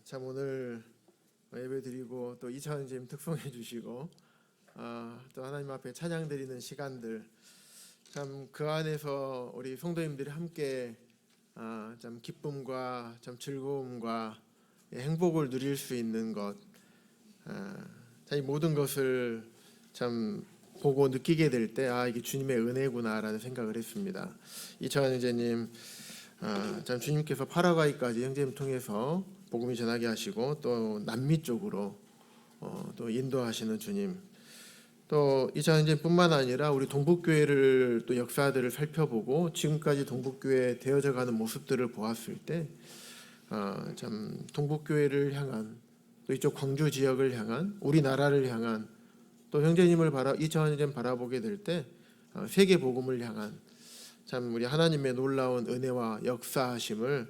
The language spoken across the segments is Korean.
참 오늘 예배드리고 또 2차원님 특송해 주시고 또 하나님 앞에 찬양 드리는 시간들, 참 그 안에서 우리 성도님들이 함께 참 기쁨과 참 즐거움과 행복을 누릴 수 있는 것, 이 모든 것을 참 보고 느끼게 될 때 이게 주님의 은혜구나라는 생각을 했습니다. 이차원 형제님, 참 주님께서 파라과이까지 형제님 통해서 복음이 전하게 하시고 또 남미 쪽으로 또 인도하시는 주님, 또 이차원 형제뿐만 아니라 우리 동북교회를 또 역사들을 살펴보고 지금까지 동북교회 되어져가는 모습들을 보았을 때 참 동북교회를 향한, 또 이쪽 광주 지역을 향한, 우리나라를 향한, 또 형제님을 이차원 형제님 바라보게 될 때 세계 복음을 향한 참 우리 하나님의 놀라운 은혜와 역사하심을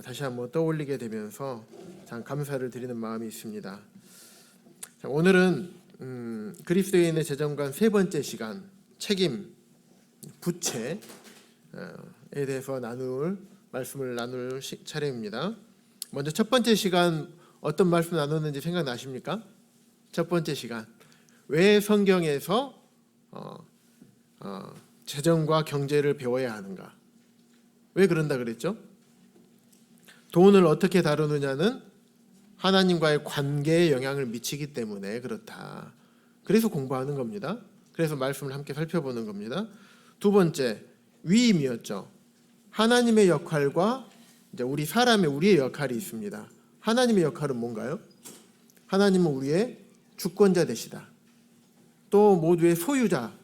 다시 한번 떠올리게 되면서 참 감사를 드리는 마음이 있습니다. 자, 오늘은 그리스도인의 재정관 세 번째 시간, 책임, 부채에 대해서 말씀을 나눌 차례입니다. 먼저 첫 번째 시간 어떤 말씀 나눴는지 생각나십니까? 첫 번째 시간, 왜 성경에서 재정과 경제를 배워야 하는가? 왜 그런다 그랬죠? 돈을 어떻게 다루느냐는 하나님과의 관계에 영향을 미치기 때문에 그렇다. 그래서 공부하는 겁니다. 그래서 말씀을 함께 살펴보는 겁니다. 두 번째, 위임이었죠. 하나님의 역할과 이제 우리의 역할이 있습니다. 하나님의 역할은 뭔가요? 하나님은 우리의 주권자 되시다. 또 모두의 소유자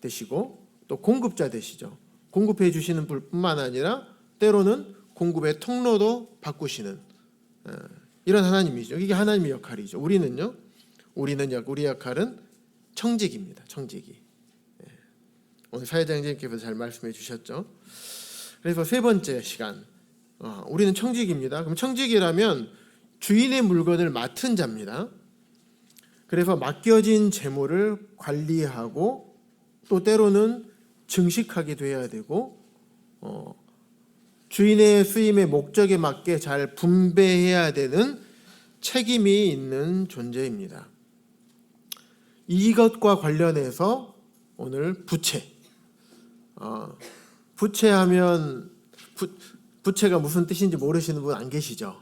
되시고 또 공급자 되시죠. 공급해 주시는 분뿐만 아니라 때로는 공급의 통로도 바꾸시는 이런 하나님이죠. 이게 하나님의 역할이죠. 우리 역할은 청직입니다. 청직이. 오늘 사회자님께서 잘 말씀해 주셨죠. 그래서 세 번째 시간, 우리는 청직입니다. 그럼 청직이라면 주인의 물건을 맡은 자입니다. 그래서 맡겨진 재물을 관리하고 또 때로는 증식하게 돼야 되고 주인의 쓰임의 목적에 맞게 잘 분배해야 되는 책임이 있는 존재입니다. 이것과 관련해서 오늘 부채하면 부채가 무슨 뜻인지 모르시는 분 안 계시죠?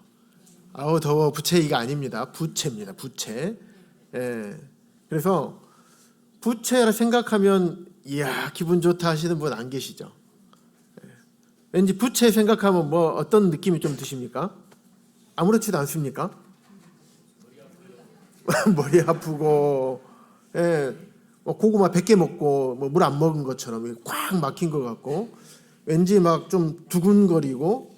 아우 더워, 부채 이거 아닙니다. 부채입니다. 부채. 그래서 부채라 생각하면 이야 기분 좋다 하시는 분 안 계시죠? 왠지 부채 생각하면 어떤 느낌이 좀 드십니까? 아무렇지도 않습니까? 머리 아프고, 고구마 100개 먹고 물 안 먹은 것처럼 꽉 막힌 것 같고, 왠지 막 좀 두근거리고,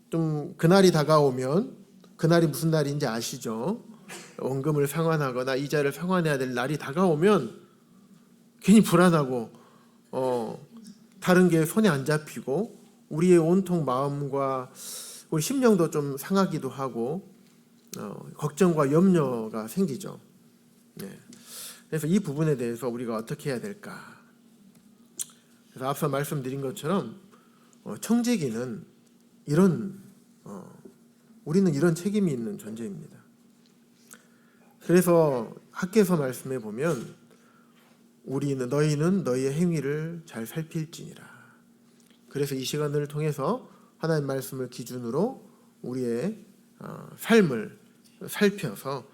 좀 그날이 다가오면, 그날이 무슨 날인지 아시죠? 원금을 상환하거나 이자를 상환해야 될 날이 다가오면 괜히 불안하고 다른 게 손에 안 잡히고 우리의 온통 마음과 우리 심령도 좀 상하기도 하고 걱정과 염려가 생기죠. 그래서 이 부분에 대해서 우리가 어떻게 해야 될까? 그래서 앞서 말씀드린 것처럼 청지기는 우리는 이런 책임이 있는 존재입니다. 그래서 학개서 말씀에 보면 너희는 너희의 행위를 잘 살필지니라. 그래서 이 시간을 통해서 하나님 말씀을 기준으로 우리의 삶을 살펴서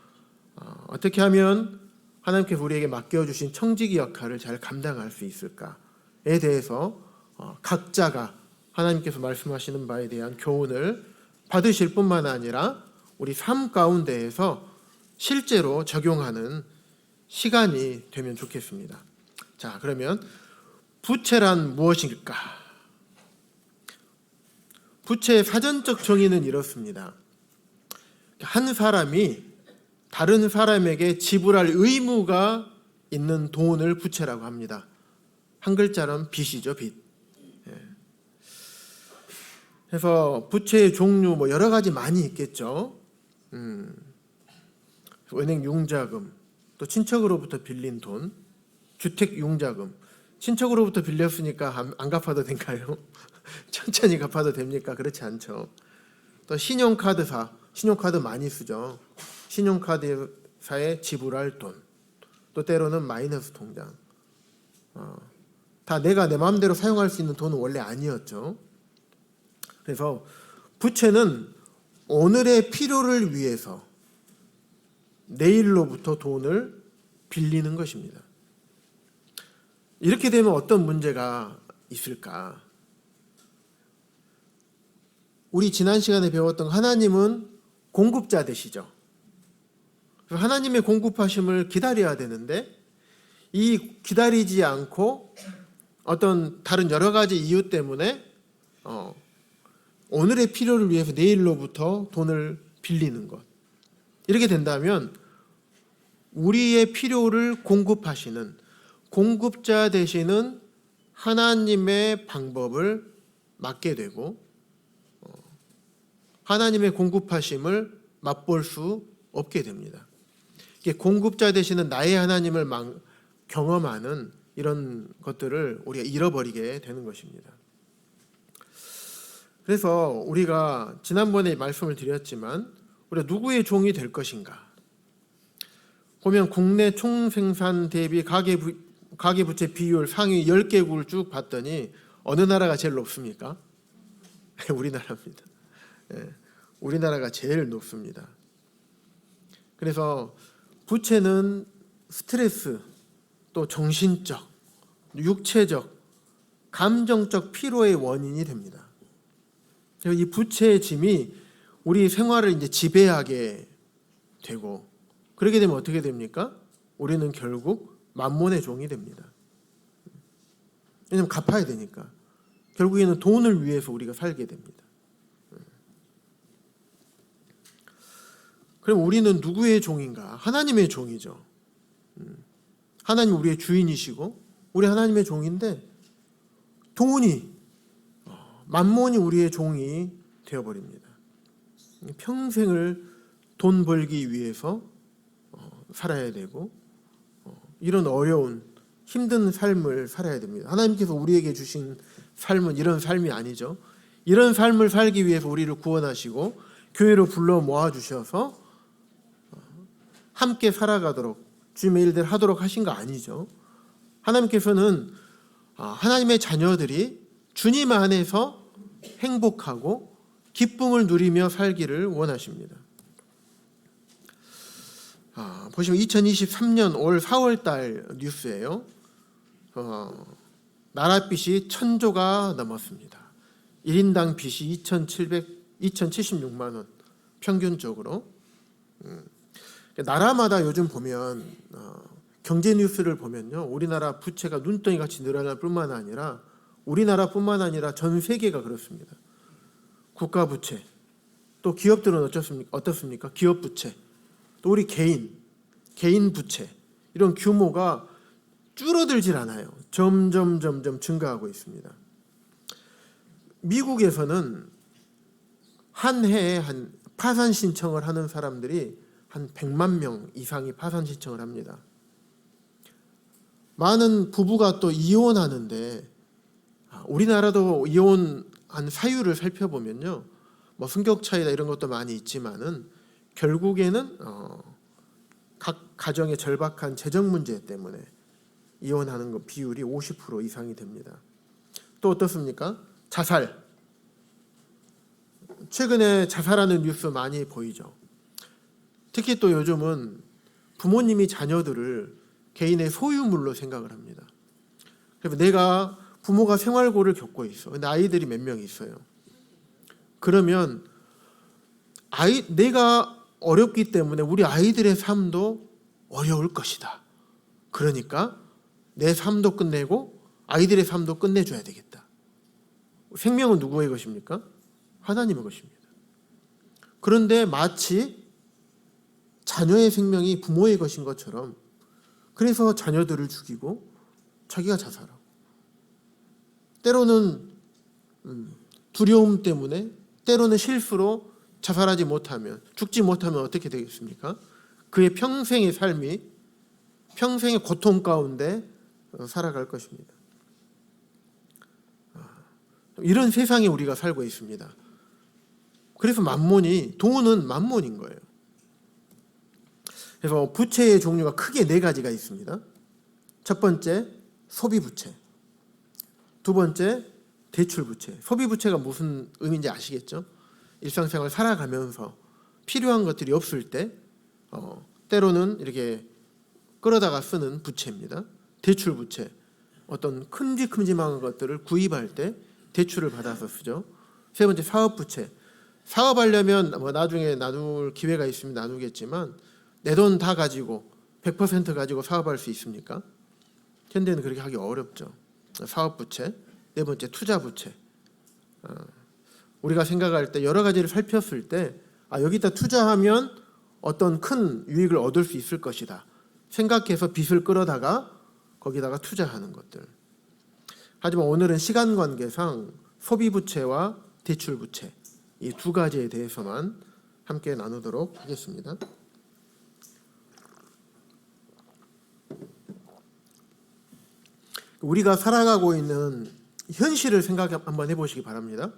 어떻게 하면 하나님께서 우리에게 맡겨주신 청지기 역할을 잘 감당할 수 있을까에 대해서 각자가 하나님께서 말씀하시는 바에 대한 교훈을 받으실 뿐만 아니라 우리 삶 가운데에서 실제로 적용하는 시간이 되면 좋겠습니다. 자, 그러면 부채란 무엇일까? 부채의 사전적 정의는 이렇습니다. 한 사람이 다른 사람에게 지불할 의무가 있는 돈을 부채라고 합니다. 한 글자로는 빚이죠, 빚. 그래서 부채의 종류 여러 가지 많이 있겠죠. 은행 융자금, 또 친척으로부터 빌린 돈, 주택 융자금. 친척으로부터 빌렸으니까 안 갚아도 될까요? 천천히 갚아도 됩니까? 그렇지 않죠. 또 신용카드사, 신용카드 많이 쓰죠. 신용카드사에 지불할 돈, 또 때로는 마이너스 통장. 다 내가 내 마음대로 사용할 수 있는 돈은 원래 아니었죠. 그래서 부채는 오늘의 필요를 위해서 내일로부터 돈을 빌리는 것입니다. 이렇게 되면 어떤 문제가 있을까? 우리 지난 시간에 배웠던 하나님은 공급자 되시죠. 하나님의 공급하심을 기다려야 되는데 이 기다리지 않고 어떤 다른 여러 가지 이유 때문에 오늘의 필요를 위해서 내일로부터 돈을 빌리는 것. 이렇게 된다면 우리의 필요를 공급하시는 공급자 되시는 하나님의 방법을 맡게 되고 하나님의 공급하심을 맛볼 수 없게 됩니다. 공급자 되시는 나의 하나님을 경험하는 이런 것들을 우리가 잃어버리게 되는 것입니다. 그래서 우리가 지난번에 말씀을 드렸지만 우리가 누구의 종이 될 것인가? 보면 국내 총생산 대비 가계부채 비율 상위 10개국을 쭉 봤더니 어느 나라가 제일 높습니까? 우리나라입니다. 우리나라가 제일 높습니다. 그래서 부채는 스트레스, 또 정신적, 육체적, 감정적 피로의 원인이 됩니다. 이 부채의 짐이 우리 생활을 이제 지배하게 되고 그렇게 되면 어떻게 됩니까? 우리는 결국 만몬의 종이 됩니다. 왜냐하면 갚아야 되니까. 결국에는 돈을 위해서 우리가 살게 됩니다. 그럼 우리는 누구의 종인가? 하나님의 종이죠. 하나님 우리의 주인이시고 우리 하나님의 종인데 돈이 만몬이 우리의 종이 되어버립니다. 평생을 돈 벌기 위해서 살아야 되고 이런 어려운 힘든 삶을 살아야 됩니다. 하나님께서 우리에게 주신 삶은 이런 삶이 아니죠. 이런 삶을 살기 위해서 우리를 구원하시고 교회로 불러 모아주셔서 함께 살아가도록 주님의 일들 하도록 하신 거 아니죠. 하나님께서는 하나님의 자녀들이 주님 안에서 행복하고 기쁨을 누리며 살기를 원하십니다. 보시면 2023년 올 4월 달 뉴스예요. 나라 빚이 1,000조가 넘었습니다. 1인당 빚이 2,076만 원 평균적으로. 나라마다 요즘 보면 경제 뉴스를 보면요, 우리나라 부채가 눈덩이같이 늘어날 뿐만 아니라 우리나라뿐만 아니라 전 세계가 그렇습니다. 국가 부채, 또 기업들은 어떻습니까? 기업 부채, 또 우리 개인 부채, 이런 규모가 줄어들질 않아요. 점점 증가하고 있습니다. 미국에서는 한 해에 한 파산 신청을 하는 사람들이 한 100만 명 이상이 파산 신청을 합니다. 많은 부부가 또 이혼하는데 우리나라도 이혼한 사유를 살펴보면요, 뭐 성격 차이나 이런 것도 많이 있지만은 결국에는 각 가정의 절박한 재정 문제 때문에 이혼하는 것 비율이 50% 이상이 됩니다. 또 어떻습니까? 자살. 최근에 자살하는 뉴스 많이 보이죠. 특히 또 요즘은 부모님이 자녀들을 개인의 소유물로 생각을 합니다. 그래서 내가 부모가 생활고를 겪고 있어. 근데 아이들이 몇 명 있어요. 그러면 내가 어렵기 때문에 우리 아이들의 삶도 어려울 것이다. 그러니까 내 삶도 끝내고 아이들의 삶도 끝내줘야 되겠다. 생명은 누구의 것입니까? 하나님의 것입니다. 그런데 마치 자녀의 생명이 부모의 것인 것처럼 그래서 자녀들을 죽이고 자기가 자살하고, 때로는 두려움 때문에, 때로는 실수로 자살하지 못하면, 죽지 못하면 어떻게 되겠습니까? 그의 평생의 삶이 평생의 고통 가운데 살아갈 것입니다. 이런 세상에 우리가 살고 있습니다. 그래서 돈은 만몬인 거예요. 그래서 부채의 종류가 크게 4가지가 있습니다. 첫 번째, 소비부채. 두 번째, 대출부채. 소비부채가 무슨 의미인지 아시겠죠? 일상생활 살아가면서 필요한 것들이 없을 때 때로는 이렇게 끌어다가 쓰는 부채입니다. 대출부채. 어떤 큼직큼직한 것들을 구입할 때 대출을 받아서 쓰죠. 세 번째, 사업부채. 사업하려면 나중에 나눌 기회가 있으면 나누겠지만 내 돈 다 가지고 100% 가지고 사업할 수 있습니까? 현대는 그렇게 하기 어렵죠. 사업부채. 네 번째, 투자부채. 우리가 생각할 때 여러 가지를 살폈을 때 여기다 투자하면 어떤 큰 유익을 얻을 수 있을 것이다 생각해서 빚을 끌어다가 거기다가 투자하는 것들. 하지만 오늘은 시간 관계상 소비부채와 대출부채 이 2가지에 대해서만 함께 나누도록 하겠습니다. 우리가 살아가고 있는 현실을 생각 한번 해보시기 바랍니다.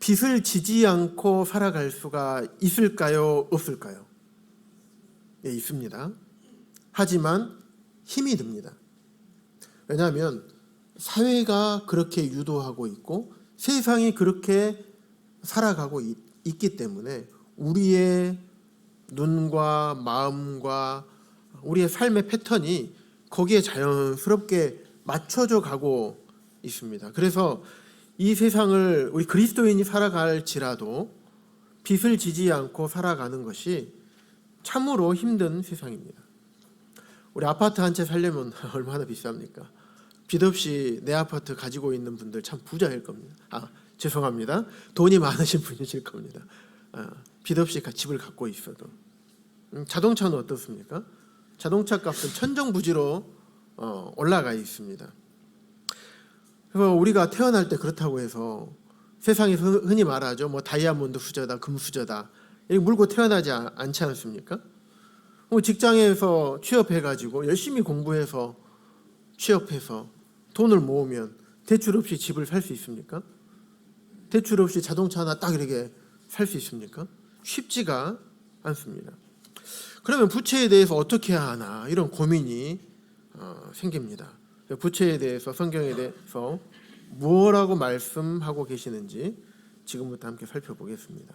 빚을 지지 않고 살아갈 수가 있을까요? 없을까요? 예, 있습니다. 하지만 힘이 듭니다. 왜냐하면 사회가 그렇게 유도하고 있고 세상이 그렇게 살아가고 있기 때문에 우리의 눈과 마음과 우리의 삶의 패턴이 거기에 자연스럽게 맞춰져 가고 있습니다. 그래서 이 세상을 우리 그리스도인이 살아갈지라도 빚을 지지 않고 살아가는 것이 참으로 힘든 세상입니다. 우리 아파트 한 채 살려면 얼마나 비쌉니까? 빚 없이 내 아파트 가지고 있는 분들 참 부자일 겁니다. 죄송합니다. 돈이 많으신 분이실 겁니다. 빚 없이 집을 갖고 있어도. 자동차는 어떻습니까? 자동차 값은 천정부지로 올라가 있습니다. 그래서 우리가 태어날 때 그렇다고 해서 세상에서 흔히 말하죠. 다이아몬드 수저다, 금 수저다 이렇게 물고 태어나지 않지 않습니까? 직장에서 취업해가지고 열심히 공부해서 취업해서 돈을 모으면 대출 없이 집을 살 수 있습니까? 대출 없이 자동차 하나 딱 이렇게 살 수 있습니까? 쉽지가 않습니다. 그러면 부채에 대해서 어떻게 해야 하나 이런 고민이 생깁니다. 부채에 대해서 성경에 대해서 무엇라고 말씀하고 계시는지 지금부터 함께 살펴보겠습니다.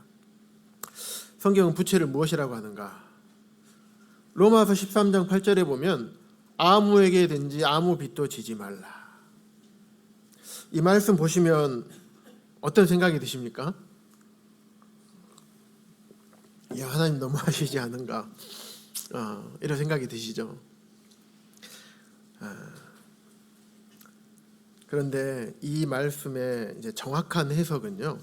성경은 부채를 무엇이라고 하는가? 로마서 13장 8절에 보면 아무에게 든지 아무 빚도 지지 말라. 이 말씀 보시면 어떤 생각이 드십니까? 하나님 너무하시지 않은가? 이런 생각이 드시죠? 그런데 이 말씀의 이제 정확한 해석은요.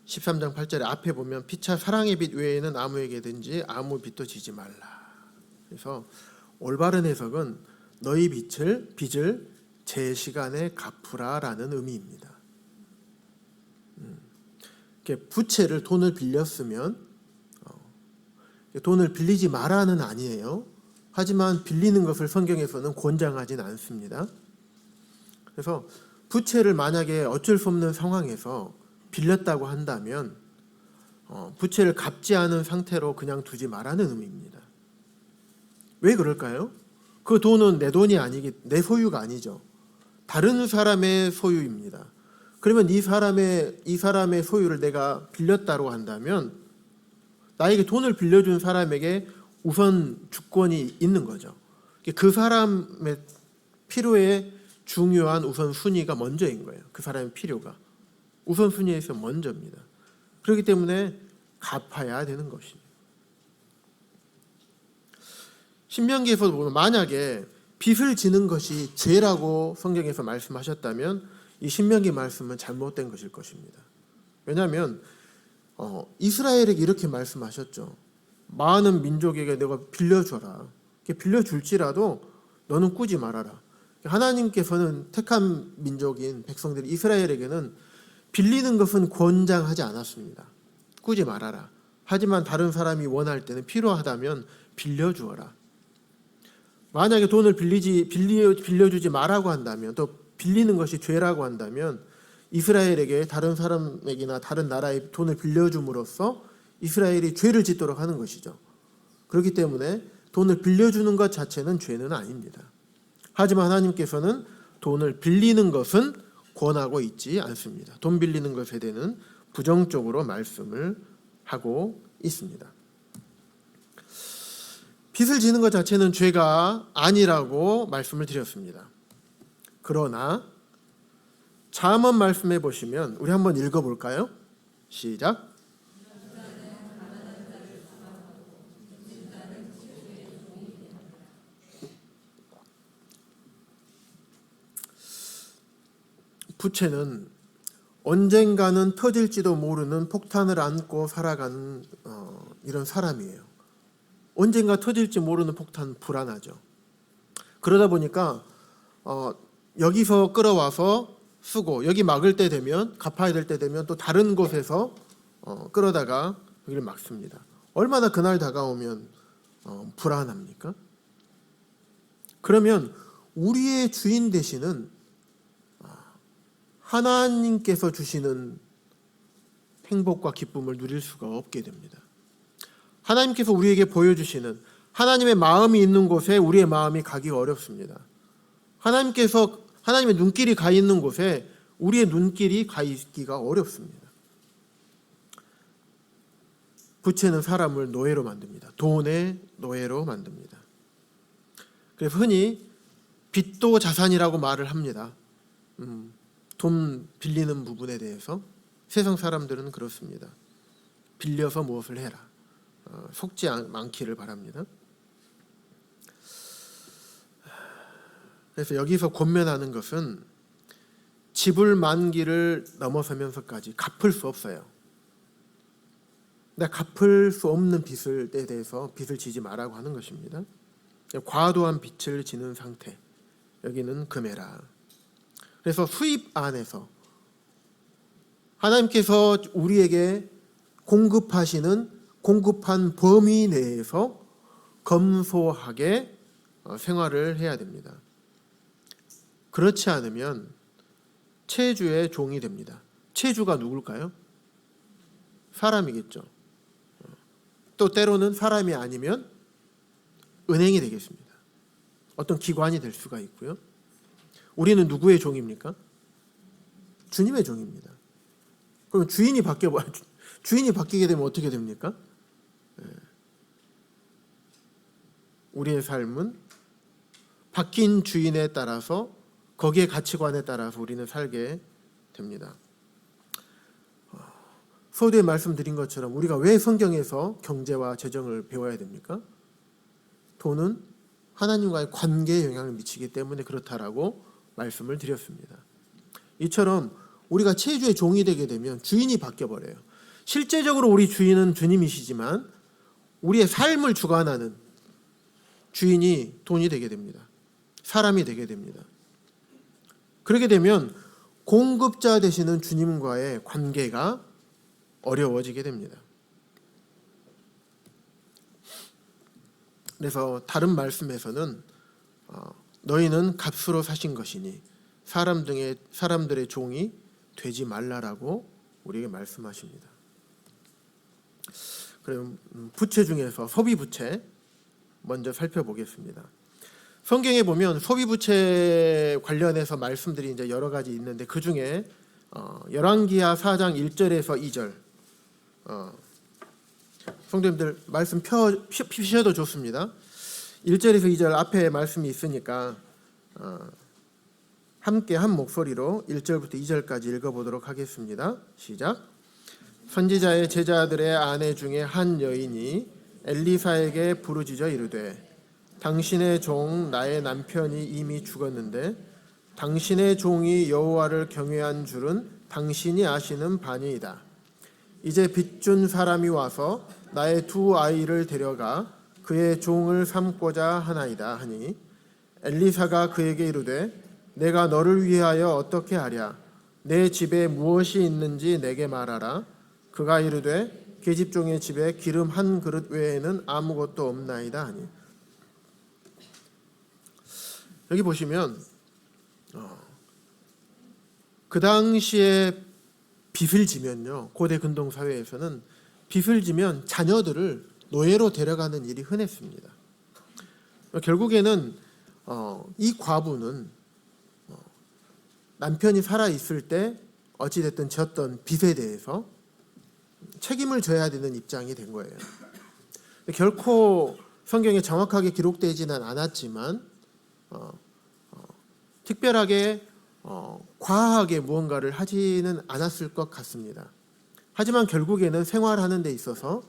13장 8절에 앞에 보면 피차 사랑의 빚 외에는 아무에게든지 아무 빚도 지지 말라. 그래서 올바른 해석은 너희 빚을 제 시간에 갚으라라는 의미입니다. 부채를 돈을 빌렸으면 돈을 빌리지 마라는 아니에요. 하지만 빌리는 것을 성경에서는 권장하진 않습니다. 그래서 부채를 만약에 어쩔 수 없는 상황에서 빌렸다고 한다면 부채를 갚지 않은 상태로 그냥 두지 말라는 의미입니다. 왜 그럴까요? 그 돈은 내 돈이 내 소유가 아니죠. 다른 사람의 소유입니다. 그러면 이 사람의 소유를 내가 빌렸다고 한다면 나에게 돈을 빌려준 사람에게 우선 주권이 있는 거죠. 그 사람의 필요에 중요한 우선 순위가 먼저인 거예요. 그 사람의 필요가 우선 순위에서 먼저입니다. 그렇기 때문에 갚아야 되는 것입니다. 신명기에서 보면 만약에 빚을 지는 것이 죄라고 성경에서 말씀하셨다면 이 신명기 말씀은 잘못된 것일 것입니다. 왜냐하면 이스라엘에게 이렇게 말씀하셨죠. 많은 민족에게 내가 빌려줘라. 빌려줄지라도 너는 꾸지 말아라. 하나님께서는 택한 민족인 백성들 이스라엘에게는 빌리는 것은 권장하지 않았습니다. 꾸지 말아라. 하지만 다른 사람이 원할 때는 필요하다면 빌려주어라. 만약에 돈을 빌려주지 말라고 한다면 또 빌리는 것이 죄라고 한다면 이스라엘에게 다른 사람에게나 다른 나라에 돈을 빌려줌으로써 이스라엘이 죄를 짓도록 하는 것이죠. 그렇기 때문에 돈을 빌려주는 것 자체는 죄는 아닙니다. 하지만 하나님께서는 돈을 빌리는 것은 권하고 있지 않습니다. 돈 빌리는 것에 대해서는 부정적으로 말씀을 하고 있습니다. 빚을 지는 것 자체는 죄가 아니라고 말씀을 드렸습니다. 그러나 잠언 말씀해 보시면 우리 한번 읽어볼까요? 시작. 부채는 언젠가는 터질지도 모르는 폭탄을 안고 살아가는 이런 사람이에요. 언젠가 터질지 모르는 폭탄 불안하죠. 그러다 보니까 여기서 끌어와서 쓰고 여기 막을 때 되면 갚아야 될 때 되면 또 다른 곳에서 끌어다가 여기를 막습니다. 얼마나 그날 다가오면 불안합니까? 그러면 우리의 주인 되시는 하나님께서 주시는 행복과 기쁨을 누릴 수가 없게 됩니다. 하나님께서 우리에게 보여주시는 하나님의 마음이 있는 곳에 우리의 마음이 가기가 어렵습니다. 하나님의 눈길이 가 있는 곳에 우리의 눈길이 가 있기가 어렵습니다. 부채는 사람을 노예로 만듭니다. 돈의 노예로 만듭니다. 그래서 흔히 빚도 자산이라고 말을 합니다. 돈 빌리는 부분에 대해서 세상 사람들은 그렇습니다. 빌려서 무엇을 해라. 속지 않기를 바랍니다. 그래서 여기서 권면하는 것은 지불 만기를 넘어서면서까지 갚을 수 없어요. 갚을 수 없는 빚에 대해서 빚을 지지 말라고 하는 것입니다. 과도한 빚을 지는 상태, 여기는 금해라. 그래서 수입 안에서 하나님께서 우리에게 공급한 범위 내에서 검소하게 생활을 해야 됩니다. 그렇지 않으면 채주의 종이 됩니다. 채주가 누굴까요? 사람이겠죠. 또 때로는 사람이 아니면 은행이 되겠습니다. 어떤 기관이 될 수가 있고요. 우리는 누구의 종입니까? 주님의 종입니다. 그럼 주인이 바뀌게 되면 어떻게 됩니까? 우리의 삶은 바뀐 주인에 따라서 거기에 가치관에 따라서 우리는 살게 됩니다. 서두에 말씀드린 것처럼 우리가 왜 성경에서 경제와 재정을 배워야 됩니까? 돈은 하나님과의 관계에 영향을 미치기 때문에 그렇다라고 말씀을 드렸습니다. 이처럼 우리가 채주의 종이 되게 되면 주인이 바뀌어버려요. 실제적으로 우리 주인은 주님이시지만 우리의 삶을 주관하는 주인이 돈이 되게 됩니다. 사람이 되게 됩니다. 그렇게 되면 공급자 되시는 주님과의 관계가 어려워지게 됩니다. 그래서 다른 말씀에서는 너희는 값으로 사신 것이니 사람들의 종이 되지 말라라고 우리에게 말씀하십니다. 그럼 부채 중에서 소비 부채 먼저 살펴보겠습니다. 성경에 보면 소비 부채 관련해서 말씀들이 이제 여러 가지 있는데 그 중에 열왕기하 4장 1절에서 2절 성도님들 말씀 피셔도 좋습니다. 1절에서 2절 앞에 말씀이 있으니까 함께 한 목소리로 1절부터 2절까지 읽어보도록 하겠습니다. 시작. 선지자의 제자들의 아내 중에 한 여인이 엘리사에게 부르짖어 이르되 당신의 종 나의 남편이 이미 죽었는데 당신의 종이 여호와를 경외한 줄은 당신이 아시는 바니이다. 이제 빚준 사람이 와서 나의 두 아이를 데려가 그의 종을 삼고자 하나이다 하니 엘리사가 그에게 이르되 내가 너를 위하여 어떻게 하랴? 내 집에 무엇이 있는지 내게 말하라. 그가 이르되 계집종의 집에 기름 한 그릇 외에는 아무것도 없나이다 하니. 여기 보시면 그 당시에 빚을 지면요, 고대 근동 사회에서는 빚을 지면 자녀들을 노예로 데려가는 일이 흔했습니다. 결국에는 이 과부는 남편이 살아 있을 때 어찌됐든 졌던 빚에 대해서 책임을 져야 되는 입장이 된 거예요. 결코 성경에 정확하게 기록되지는 않았지만 특별하게 과하게 무언가를 하지는 않았을 것 같습니다. 하지만 결국에는 생활하는 데 있어서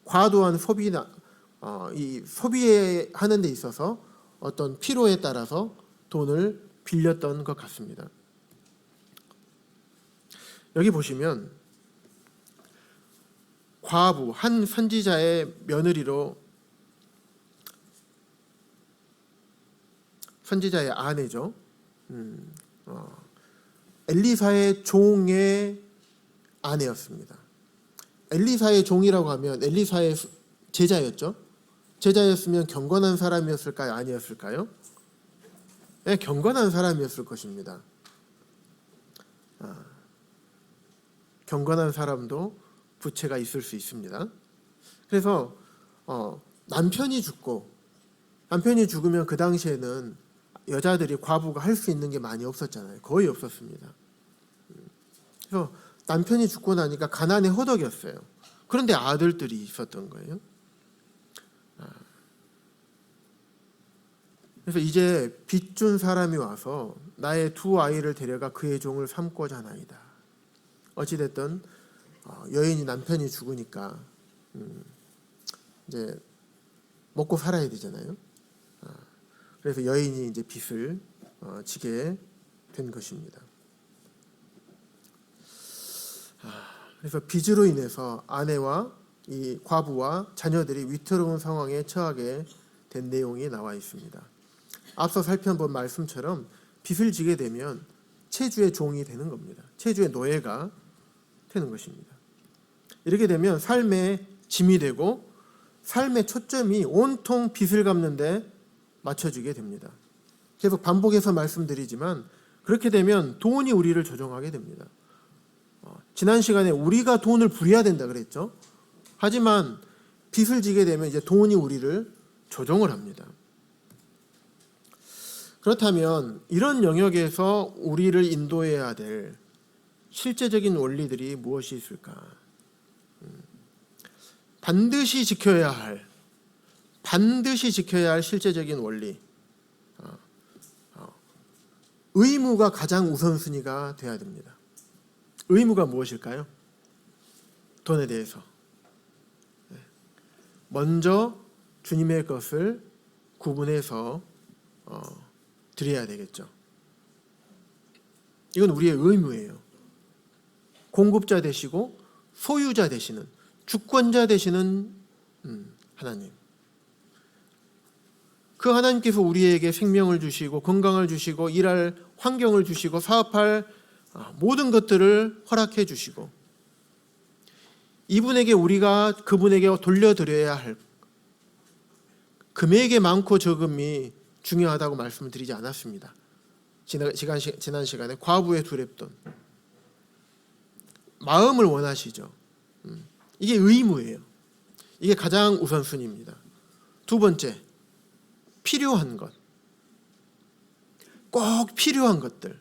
과도한 소비나 이 소비하는 데 있어서 어떤 필요에 따라서 돈을 빌렸던 것 같습니다. 여기 보시면 과부 한 선지자의 며느리로, 선지자의 아내죠. 엘리사의 종의 아내였습니다. 엘리사의 종이라고 하면 엘리사의 제자였죠. 제자였으면 경건한 사람이었을까요? 아니었을까요? 네, 경건한 사람이었을 것입니다. 경건한 사람도 부채가 있을 수 있습니다. 그래서 남편이 죽으면 그 당시에는 여자들이 과부가 할 수 있는 게 많이 없었잖아요. 거의 없었습니다. 그래서 남편이 죽고 나니까 가난에 허덕였어요. 그런데 아들들이 있었던 거예요. 그래서 이제 빚준 사람이 와서 나의 두 아이를 데려가 그의 종을 삼고자 하나이다. 어찌됐든 여인이 남편이 죽으니까 이제 먹고 살아야 되잖아요. 그래서 여인이 이제 빚을 지게 된 것입니다. 그래서 빚으로 인해서 아내와 이 과부와 자녀들이 위태로운 상황에 처하게 된 내용이 나와 있습니다. 앞서 살펴본 말씀처럼 빚을 지게 되면 채주의 종이 되는 겁니다. 채주의 노예가 되는 것입니다. 이렇게 되면 삶의 짐이 되고 삶의 초점이 온통 빚을 갚는 데 맞춰지게 됩니다. 계속 반복해서 말씀드리지만 그렇게 되면 돈이 우리를 조종하게 됩니다. 지난 시간에 우리가 돈을 부려야 된다 그랬죠. 하지만 빚을 지게 되면 이제 돈이 우리를 조종을 합니다. 그렇다면 이런 영역에서 우리를 인도해야 될 실제적인 원리들이 무엇이 있을까? 반드시 지켜야 할 실제적인 원리. 의무가 가장 우선순위가 돼야 됩니다. 의무가 무엇일까요? 돈에 대해서 먼저 주님의 것을 구분해서 드려야 되겠죠. 이건 우리의 의무예요. 공급자 되시고 소유자 되시는, 주권자 되시는 하나님. 그 하나님께서 우리에게 생명을 주시고 건강을 주시고 일할 환경을 주시고 사업할 모든 것들을 허락해 주시고 이분에게 우리가 그분에게 돌려드려야 할 금액의 많고 적음이 중요하다고 말씀을 드리지 않았습니다. 지난 시간에 과부의 두렵돈. 마음을 원하시죠. 이게 의무예요. 이게 가장 우선순위입니다. 두 번째, 필요한 것. 꼭 필요한 것들.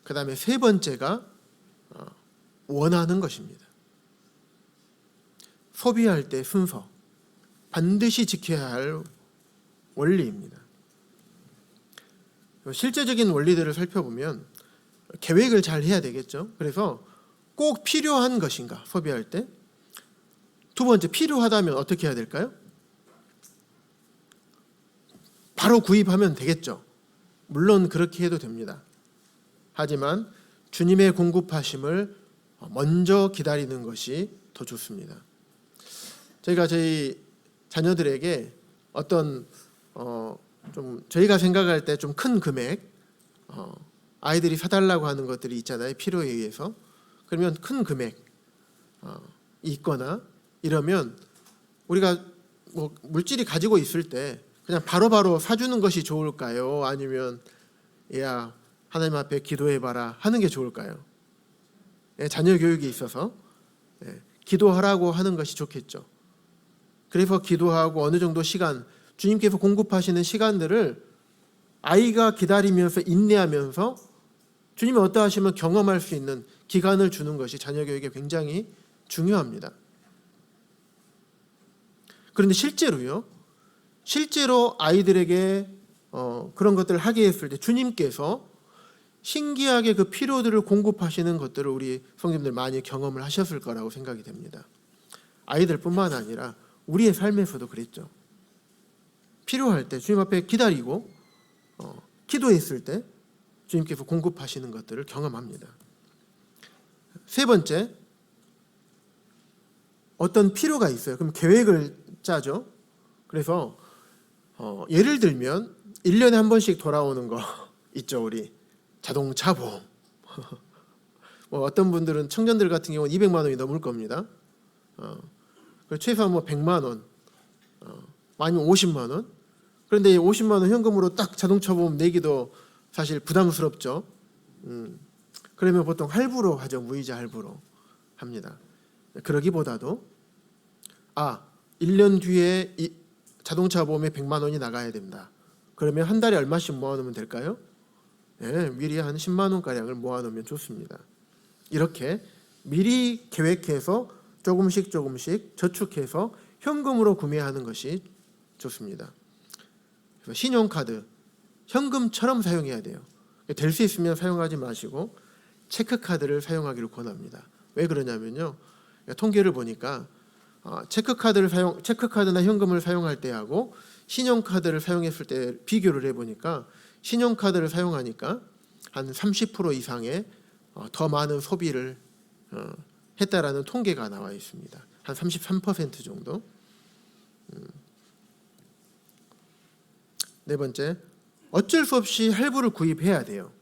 그 다음에 세 번째가 원하는 것입니다. 소비할 때 순서. 반드시 지켜야 할 원리입니다. 실제적인 원리들을 살펴보면 계획을 잘 해야 되겠죠. 그래서 꼭 필요한 것인가 소비할 때. 두 번째, 필요하다면 어떻게 해야 될까요? 바로 구입하면 되겠죠. 물론 그렇게 해도 됩니다. 하지만 주님의 공급하심을 먼저 기다리는 것이 더 좋습니다. 저희가 저희 자녀들에게 어떤 좀 저희가 생각할 때 좀 큰 금액, 아이들이 사달라고 하는 것들이 있잖아요. 필요에 의해서. 그러면 큰 금액 있거나 이러면 우리가 물질이 가지고 있을 때 그냥 바로바로 사주는 것이 좋을까요? 아니면 해야 하나님 앞에 기도해봐라 하는 게 좋을까요? 자녀 교육에 있어서 기도하라고 하는 것이 좋겠죠. 그래서 기도하고 어느 정도 시간, 주님께서 공급하시는 시간들을 아이가 기다리면서 인내하면서 주님이 어떠하시면 경험할 수 있는 기간을 주는 것이 자녀 교육에 굉장히 중요합니다. 그런데 실제로 아이들에게 그런 것들을 하게 했을 때 주님께서 신기하게 그 필요들을 공급하시는 것들을 우리 성도님들 많이 경험을 하셨을 거라고 생각이 됩니다. 아이들뿐만 아니라 우리의 삶에서도 그랬죠. 필요할 때 주님 앞에 기다리고 기도했을 때 주님께서 공급하시는 것들을 경험합니다. 세 번째, 어떤 필요가 있어요. 그럼 계획을 짜죠. 그래서 예를 들면 1년에 한 번씩 돌아오는 거 있죠. 우리 자동차 보험. 어떤 분들은 청년들 같은 경우는 200만 원이 넘을 겁니다. 최소한 100만 원, 아니면 50만 원. 그런데 50만 원 현금으로 딱 자동차 보험 내기도 사실 부담스럽죠. 그러면 보통 할부로 하죠. 무이자 할부로 합니다. 그러기보다도 1년 뒤에 이 자동차 보험에 100만 원이 나가야 된다. 그러면 한 달에 얼마씩 모아놓으면 될까요? 미리 한 10만 원가량을 모아놓으면 좋습니다. 이렇게 미리 계획해서 조금씩 저축해서 현금으로 구매하는 것이 좋습니다. 그래서 신용카드, 현금처럼 사용해야 돼요. 될 수 있으면 사용하지 마시고 체크카드를 사용하기를 권합니다. 왜 그러냐면요, 통계를 보니까 체크카드나 현금을 사용할 때하고 신용카드를 사용했을 때 비교를 해보니까 신용카드를 사용하니까 한 30% 이상의 더 많은 소비를 했다라는 통계가 나와 있습니다. 한 33% 정도. 네 번째, 어쩔 수 없이 할부를 구입해야 돼요.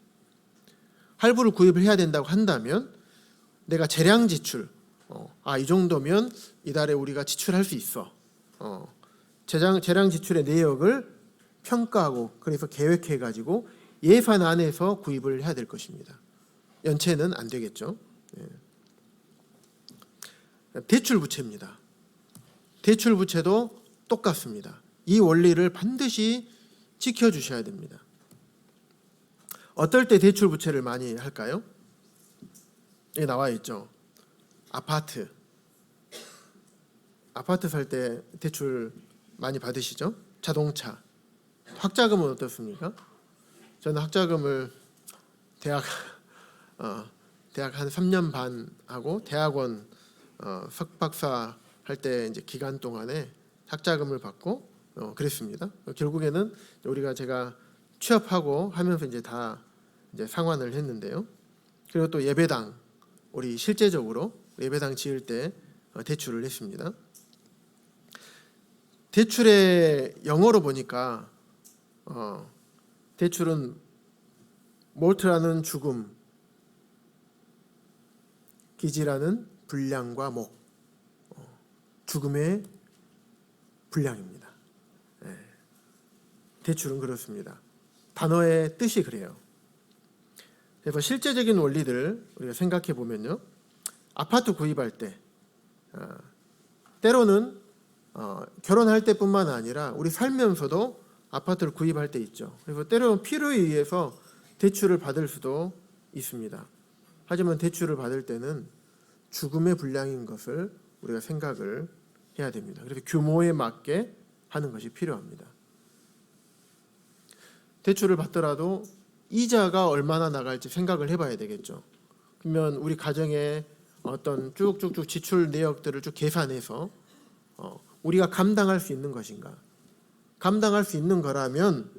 할부를 구입을 해야 된다고 한다면 내가 재량 지출, 이 정도면 이달에 우리가 지출할 수 있어. 재량 지출의 내역을 평가하고 그래서 계획해가지고 예산 안에서 구입을 해야 될 것입니다. 연체는 안 되겠죠. 대출 부채입니다. 대출 부채도 똑같습니다. 이 원리를 반드시 지켜주셔야 됩니다. 어떨 때 대출 부채를 많이 할까요? 여기 나와 있죠. 아파트 살 때 대출 많이 받으시죠? 자동차, 학자금은 어떻습니까? 저는 학자금을 대학 한 3년 반 하고 대학원 석박사 할 때 이제 기간 동안에 학자금을 받고 그랬습니다. 결국에는 제가 취업하고 하면서 이제 다 이제 상환을 했는데요. 그리고 또 예배당, 우리 실제적으로 예배당 지을 때 대출을 했습니다. 대출의 영어로 보니까 대출은 몰트라는 죽음, 기지라는 불량과 목, 죽음의 불량입니다. 대출은 그렇습니다. 단어의 뜻이 그래요. 그래서 실제적인 원리들 우리가 생각해 보면요, 아파트 구입할 때 때로는 결혼할 때뿐만 아니라 우리 살면서도 아파트를 구입할 때 있죠. 그래서 때로는 필요에 의해서 대출을 받을 수도 있습니다. 하지만 대출을 받을 때는 죽음의 분량인 것을 우리가 생각을 해야 됩니다. 그래서 규모에 맞게 하는 것이 필요합니다. 대출을 받더라도 이자가 얼마나 나갈지 생각을 해봐야 되겠죠. 그러면 우리 가정에 어떤 쭉쭉쭉 지출 내역들을 쭉 계산해서 우리가 감당할 수 있는 것인가, 감당할 수 있는 거라면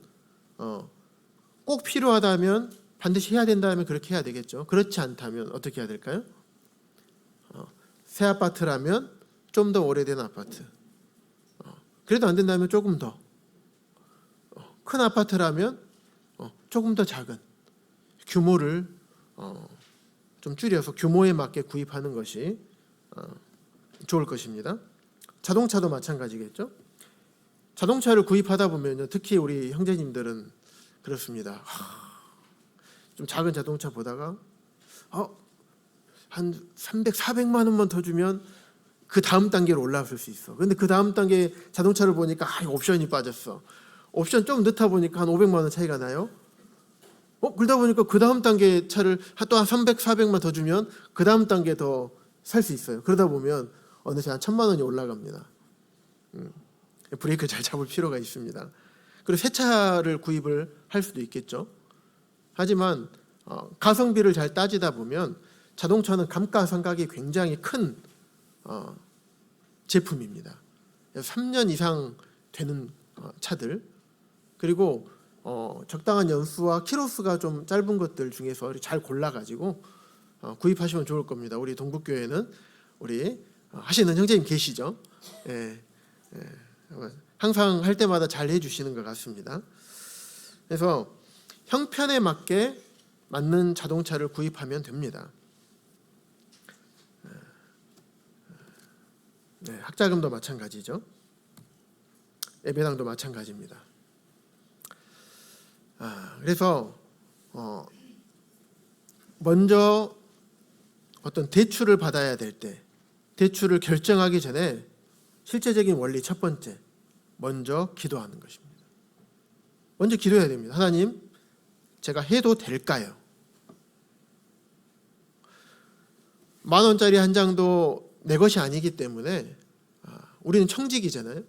꼭 필요하다면 반드시 해야 된다면 그렇게 해야 되겠죠. 그렇지 않다면 어떻게 해야 될까요? 새 아파트라면 좀 더 오래된 아파트, 그래도 안 된다면 조금 더 큰 아파트라면 조금 더 작은 규모를 좀 줄여서 규모에 맞게 구입하는 것이 좋을 것입니다. 자동차도 마찬가지겠죠. 자동차를 구입하다 보면 특히 우리 형제님들은 그렇습니다. 좀 작은 자동차 보다가 한 300, 400만 원만 더 주면 그 다음 단계로 올라갈 수 있어. 근데 그 다음 단계 자동차를 보니까 옵션이 빠졌어. 옵션 좀 넣다 보니까 한 500만 원 차이가 나요. 그러다 보니까 그 다음 단계 차를 또 한 300, 400만 더 주면 그 다음 단계 더 살 수 있어요. 그러다 보면 어느새 한 1000만 원이 올라갑니다. 브레이크 잘 잡을 필요가 있습니다. 그리고 새 차를 구입을 할 수도 있겠죠. 하지만 가성비를 잘 따지다 보면 자동차는 감가상각이 굉장히 큰 제품입니다. 3년 이상 되는 차들, 그리고 적당한 연수와 키로수가 좀 짧은 것들 중에서 잘 골라가지고 구입하시면 좋을 겁니다. 우리 동북교회는 우리 하시는 형제님 계시죠? 항상 할 때마다 잘 해주시는 것 같습니다. 그래서 형편에 맞게 맞는 자동차를 구입하면 됩니다. 학자금도 마찬가지죠. 예배당도 마찬가지입니다. 그래서 먼저 어떤 대출을 받아야 될 때, 대출을 결정하기 전에 실제적인 원리 첫 번째, 먼저 기도하는 것입니다. 먼저 기도해야 됩니다. 하나님, 제가 해도 될까요? 10,000원짜리 한 장도 내 것이 아니기 때문에 우리는 청직이잖아요.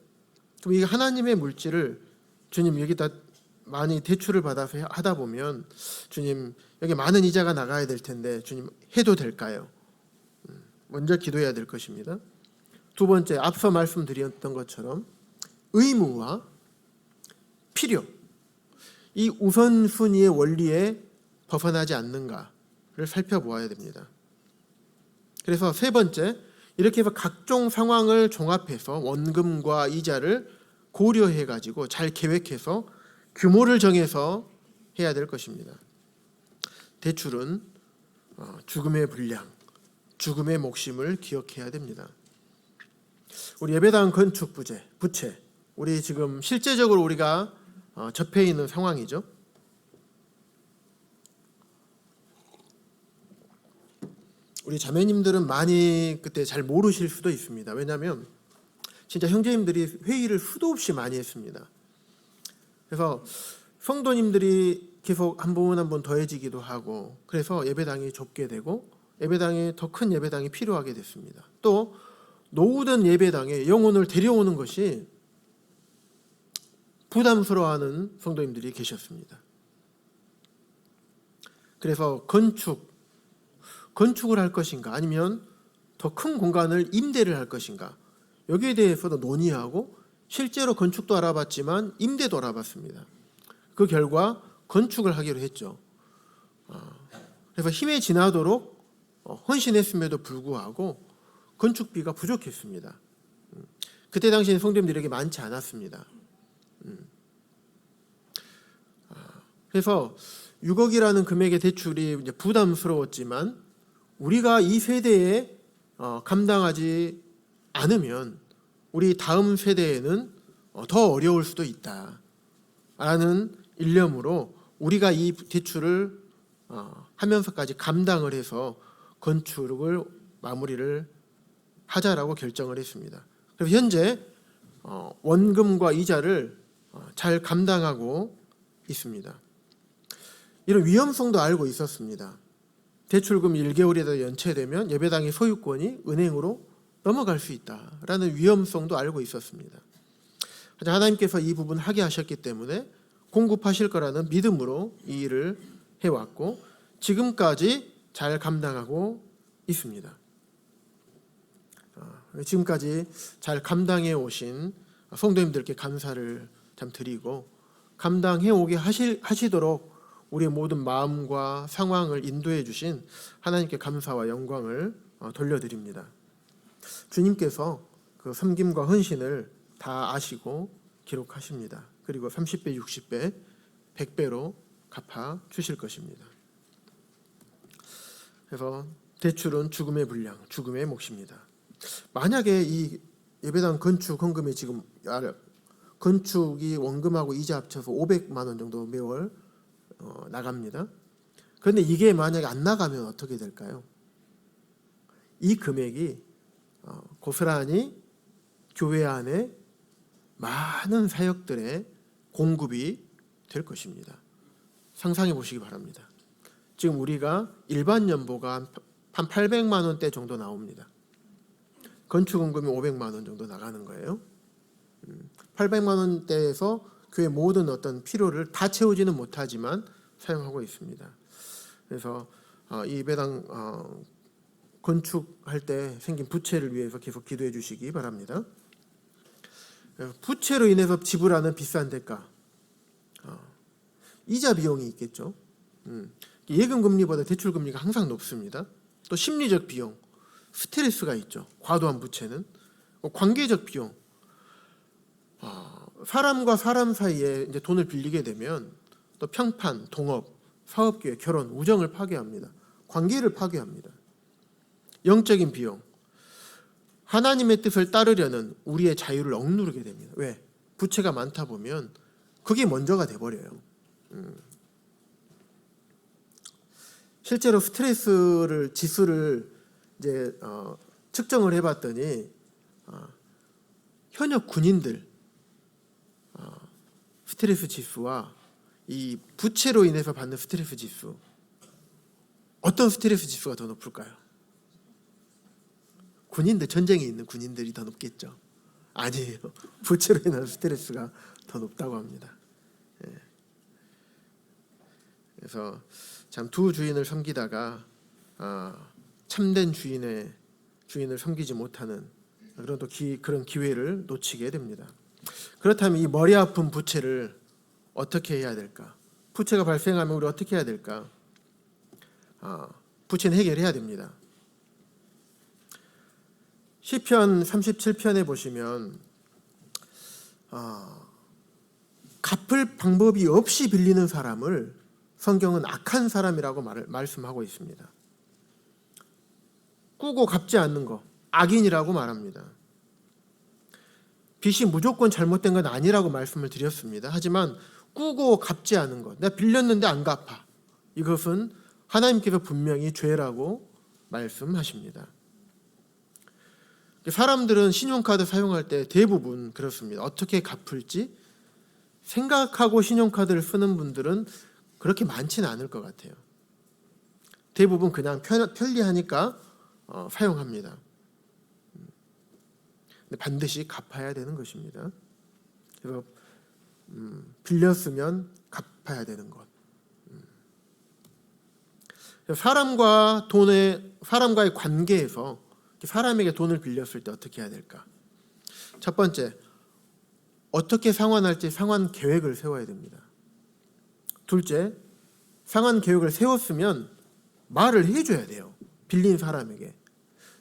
그럼 이 하나님의 물질을 주님 여기다 많이 대출을 받아서 하다 보면 주님 여기 많은 이자가 나가야 될 텐데 주님 해도 될까요? 먼저 기도해야 될 것입니다. 두 번째, 앞서 말씀드렸던 것처럼 의무와 필요, 이 우선순위의 원리에 벗어나지 않는가를 살펴보아야 됩니다. 그래서 세 번째, 이렇게 해서 각종 상황을 종합해서 원금과 이자를 고려해가지고 잘 계획해서 규모를 정해서 해야 될 것입니다. 대출은 죽음의 분량, 죽음의 목심을 기억해야 됩니다. 우리 예배당 건축 부채, 우리 지금 실제적으로 우리가 접해 있는 상황이죠. 우리 자매님들은 많이 그때 잘 모르실 수도 있습니다. 왜냐하면 진짜 형제님들이 회의를 수도 없이 많이 했습니다. 그래서 성도님들이 계속 한 분 한 분 더해지기도 하고, 그래서 예배당이 좁게 되고 예배당이 더 큰 예배당이 필요하게 됐습니다. 또 노후된 예배당에 영혼을 데려오는 것이 부담스러워하는 성도님들이 계셨습니다. 그래서 건축을 할 것인가 아니면 더 큰 공간을 임대를 할 것인가, 여기에 대해서도 논의하고 실제로 건축도 알아봤지만 임대도 알아봤습니다. 그 결과 건축을 하기로 했죠. 그래서 힘에 지나도록 헌신했음에도 불구하고 건축비가 부족했습니다. 그때 당시에는 성도님들에게 많지 않았습니다. 그래서 6억이라는 금액의 대출이 이제 부담스러웠지만 우리가 이 세대에 감당하지 않으면 우리 다음 세대에는 더 어려울 수도 있다라는 일념으로 우리가 이 대출을 하면서까지 감당을 해서 건축을 마무리를 하자라고 결정을 했습니다. 그래서 현재 원금과 이자를 잘 감당하고 있습니다. 이런 위험성도 알고 있었습니다. 대출금 1개월이라도 연체되면 예배당의 소유권이 은행으로 넘어갈 수 있다라는 위험성도 알고 있었습니다. 하지만 하나님께서 이 부분을 하게 하셨기 때문에 공급하실 거라는 믿음으로 이 일을 해왔고 지금까지 잘 감당하고 있습니다. 지금까지 잘 감당해 오신 성도님들께 감사를 참 드리고, 감당해 오게 하시도록 우리의 모든 마음과 상황을 인도해 주신 하나님께 감사와 영광을 돌려드립니다. 주님께서 그 섬김과 헌신을 다 아시고 기록하십니다. 그리고 30배, 60배, 100배로 갚아 주실 것입니다. 그래서 대출은 죽음의 분량, 죽음의 몫입니다. 만약에 이 예배당 건축 헌금이 지금 건축이 원금하고 이자 합쳐서 500만 원 정도 매월 나갑니다. 그런데 이게 만약에 안 나가면 어떻게 될까요? 이 금액이 고스란히 교회 안에 많은 사역들의 공급이 될 것입니다. 상상해 보시기 바랍니다. 지금 우리가 일반 연보가 한 800만 원대 정도 나옵니다. 건축원금이 500만 원 정도 나가는 거예요. 800만 원대에서 교회 모든 어떤 필요를 다 채우지는 못하지만 사용하고 있습니다. 그래서 이 예배당 건축할 때 생긴 부채를 위해서 계속 기도해 주시기 바랍니다. 부채로 인해서 지불하는 비싼 대가, 이자 비용이 있겠죠. 예금 금리보다 대출 금리가 항상 높습니다. 또 심리적 비용, 스트레스가 있죠. 과도한 부채는. 관계적 비용, 사람과 사람 사이에 이제 돈을 빌리게 되면 또 평판, 동업, 사업계획, 결혼, 우정을 파괴합니다. 관계를 파괴합니다. 영적인 비용, 하나님의 뜻을 따르려는 우리의 자유를 억누르게 됩니다. 왜? 부채가 많다 보면 그게 먼저가 돼버려요. 실제로 스트레스를 지수를 이제 측정을 해봤더니 현역 군인들 스트레스 지수와 이 부채로 인해서 받는 스트레스 지수, 어떤 스트레스 지수가 더 높을까요? 군인들, 전쟁에 있는 군인들이 더 높겠죠. 아니에요. 부채로 인한 스트레스가 더 높다고 합니다. 그래서 참 두 주인을 섬기다가 참된 주인을 섬기지 못하는 그런 또 그런 기회를 놓치게 됩니다. 그렇다면 이 머리 아픈 부채를 어떻게 해야 될까? 부채가 발생하면 우리 어떻게 해야 될까? 부채는 해결해야 됩니다. 시편 37편에 보시면 갚을 방법이 없이 빌리는 사람을 성경은 악한 사람이라고 말씀하고 있습니다. 꾸고 갚지 않는 거, 악인이라고 말합니다. 빚이 무조건 잘못된 건 아니라고 말씀을 드렸습니다. 하지만 꾸고 갚지 않은 것, 내가 빌렸는데 안 갚아, 이것은 하나님께서 분명히 죄라고 말씀하십니다. 사람들은 신용카드 사용할 때 대부분 그렇습니다. 어떻게 갚을지 생각하고 신용카드를 쓰는 분들은 그렇게 많지는 않을 것 같아요. 대부분 그냥 편리하니까 사용합니다. 근데 반드시 갚아야 되는 것입니다. 그래서 빌렸으면 갚아야 되는 것. 사람과의 관계에서 사람에게 돈을 빌렸을 때 어떻게 해야 될까? 첫 번째, 어떻게 상환할지 상환 계획을 세워야 됩니다. 둘째, 상환 계획을 세웠으면 말을 해줘야 돼요. 빌린 사람에게.